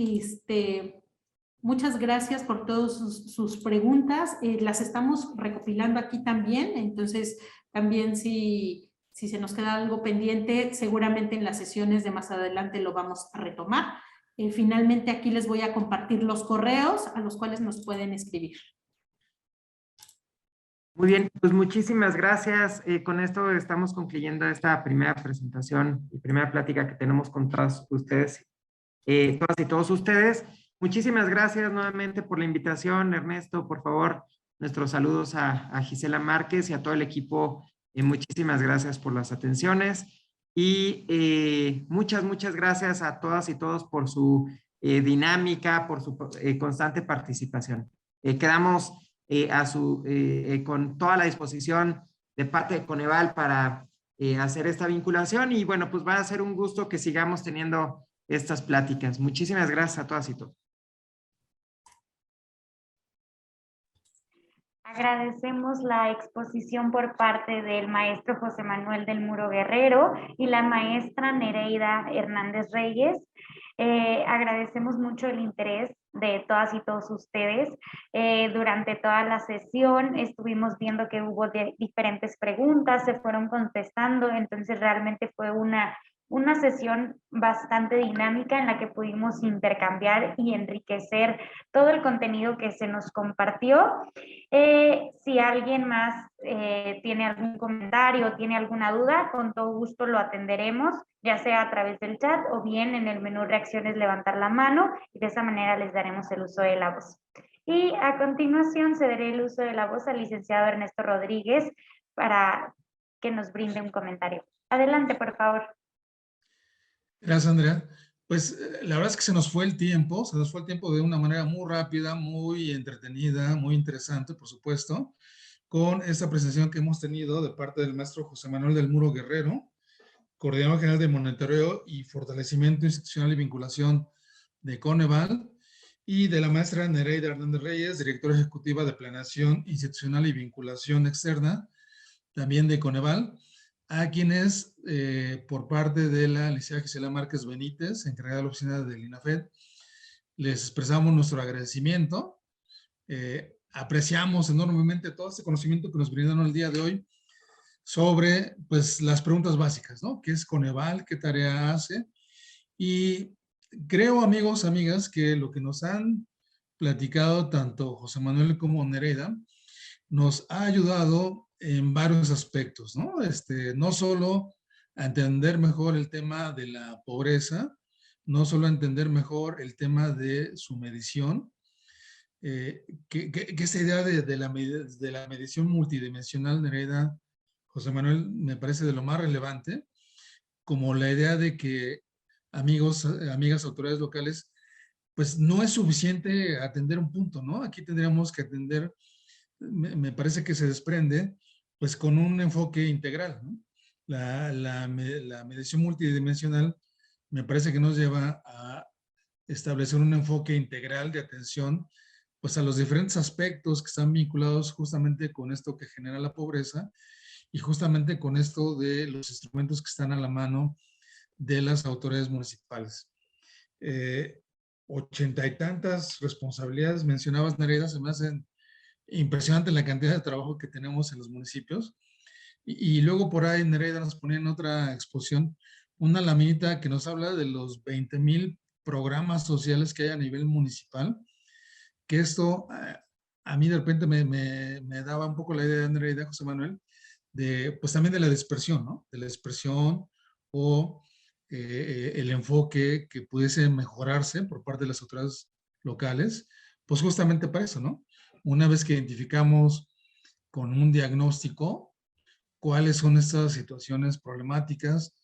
muchas gracias por todas sus preguntas. Las estamos recopilando aquí también, entonces también si se nos queda algo pendiente, seguramente en las sesiones de más adelante lo vamos a retomar. Finalmente aquí les voy a compartir los correos a los cuales nos pueden escribir. Muy bien, pues muchísimas gracias. Con esto estamos concluyendo esta primera presentación y primera plática que tenemos con todos ustedes, todas y todos ustedes. Muchísimas gracias nuevamente por la invitación, Ernesto. Por favor, nuestros saludos a Gisela Márquez y a todo el equipo. Muchísimas gracias por las atenciones y muchas gracias a todas y todos por su dinámica, por su constante participación. Quedamos con toda la disposición de parte de Coneval para hacer esta vinculación y bueno, pues va a ser un gusto que sigamos teniendo estas pláticas. Muchísimas gracias a todas y todos. Agradecemos la exposición por parte del maestro José Manuel del Muro Guerrero y la maestra Nereida Hernández Reyes. Agradecemos mucho el interés de todas y todos ustedes. Durante toda la sesión estuvimos viendo que hubo diferentes preguntas, se fueron contestando, entonces realmente fue una una sesión bastante dinámica en la que pudimos intercambiar y enriquecer todo el contenido que se nos compartió. Si alguien más tiene algún comentario o tiene alguna duda, con todo gusto lo atenderemos, ya sea a través del chat o bien en el menú reacciones levantar la mano, y de esa manera les daremos el uso de la voz. Y a continuación cederé el uso de la voz al licenciado Ernesto Rodríguez para que nos brinde un comentario. Adelante, por favor. Gracias, Andrea. Pues la verdad es que se nos fue el tiempo de una manera muy rápida, muy entretenida, muy interesante, por supuesto, con esta presentación que hemos tenido de parte del maestro José Manuel del Muro Guerrero, coordinador general de monitoreo y fortalecimiento institucional y vinculación de Coneval, y de la maestra Nereida Hernández Reyes, directora ejecutiva de planeación institucional y vinculación externa, también de Coneval, a quienes, por parte de la licenciada Gisela Márquez Benítez, encargada de la oficina del INAFED, les expresamos nuestro agradecimiento. Apreciamos enormemente todo este conocimiento que nos brindaron el día de hoy sobre, pues, las preguntas básicas, ¿no? ¿Qué es Coneval? ¿Qué tarea hace? Y creo, amigos, amigas, que lo que nos han platicado tanto José Manuel como Nereida nos ha ayudado en varios aspectos, ¿no? No solo a entender mejor el tema de la pobreza, no solo a entender mejor el tema de su medición, que esa idea de la medición multidimensional, Nereida, José Manuel, me parece de lo más relevante, como la idea de que, amigos, amigas, autoridades locales, pues no es suficiente atender un punto, ¿no? Aquí tendríamos que atender, me parece que se desprende, pues con un enfoque integral, ¿no? La medición multidimensional me parece que nos lleva a establecer un enfoque integral de atención, pues a los diferentes aspectos que están vinculados justamente con esto que genera la pobreza y justamente con esto de los instrumentos que están a la mano de las autoridades municipales. 80 y tantas responsabilidades mencionabas, Nereida, se me hacen impresionante la cantidad de trabajo que tenemos en los municipios. Y luego por ahí, Nereida, nos ponía en otra exposición una laminita que nos habla de los 20,000 programas sociales que hay a nivel municipal, que esto a mí de repente me daba un poco la idea, Nereida, José Manuel, de, pues también de la dispersión, ¿no? De la dispersión o el enfoque que pudiese mejorarse por parte de las autoridades locales, pues justamente para eso, ¿no? Una vez que identificamos con un diagnóstico cuáles son estas situaciones problemáticas,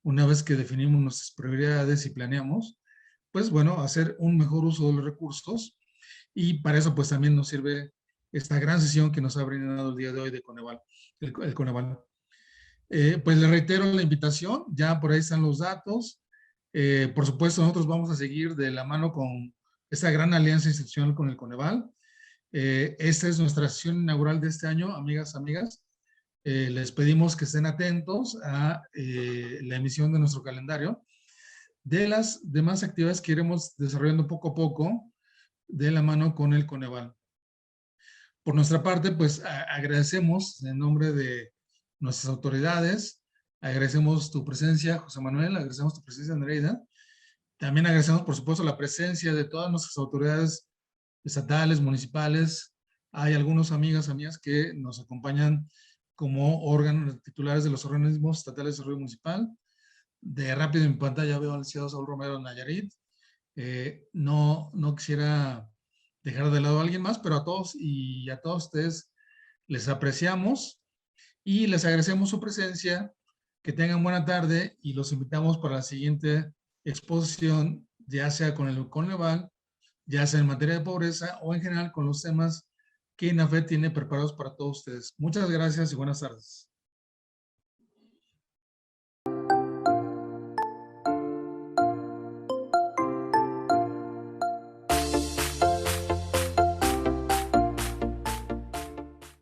una vez que definimos nuestras prioridades y planeamos, pues bueno, hacer un mejor uso de los recursos, y para eso pues también nos sirve esta gran sesión que nos ha brindado el día de hoy de Coneval, el Coneval. Pues le reitero la invitación, ya por ahí están los datos. Por supuesto, nosotros vamos a seguir de la mano con esta gran alianza institucional con el Coneval. Esta es nuestra sesión inaugural de este año, amigas. Les pedimos que estén atentos a la emisión de nuestro calendario. De las demás actividades que iremos desarrollando poco a poco de la mano con el Coneval. Por nuestra parte, pues agradecemos en nombre de nuestras autoridades, agradecemos tu presencia, José Manuel, agradecemos tu presencia, Nereida. También agradecemos, por supuesto, la presencia de todas nuestras autoridades estatales, municipales. Hay algunos amigas que nos acompañan como órganos titulares de los organismos estatales de desarrollo municipal. De rápido en pantalla veo al licenciado Saúl Romero Nayarit. No quisiera dejar de lado a alguien más, pero a todos y a todos ustedes les apreciamos y les agradecemos su presencia. Que tengan buena tarde y los invitamos para la siguiente exposición, ya sea con el Coneval, ya sea en materia de pobreza o en general con los temas que INAFED tiene preparados para todos ustedes. Muchas gracias y buenas tardes.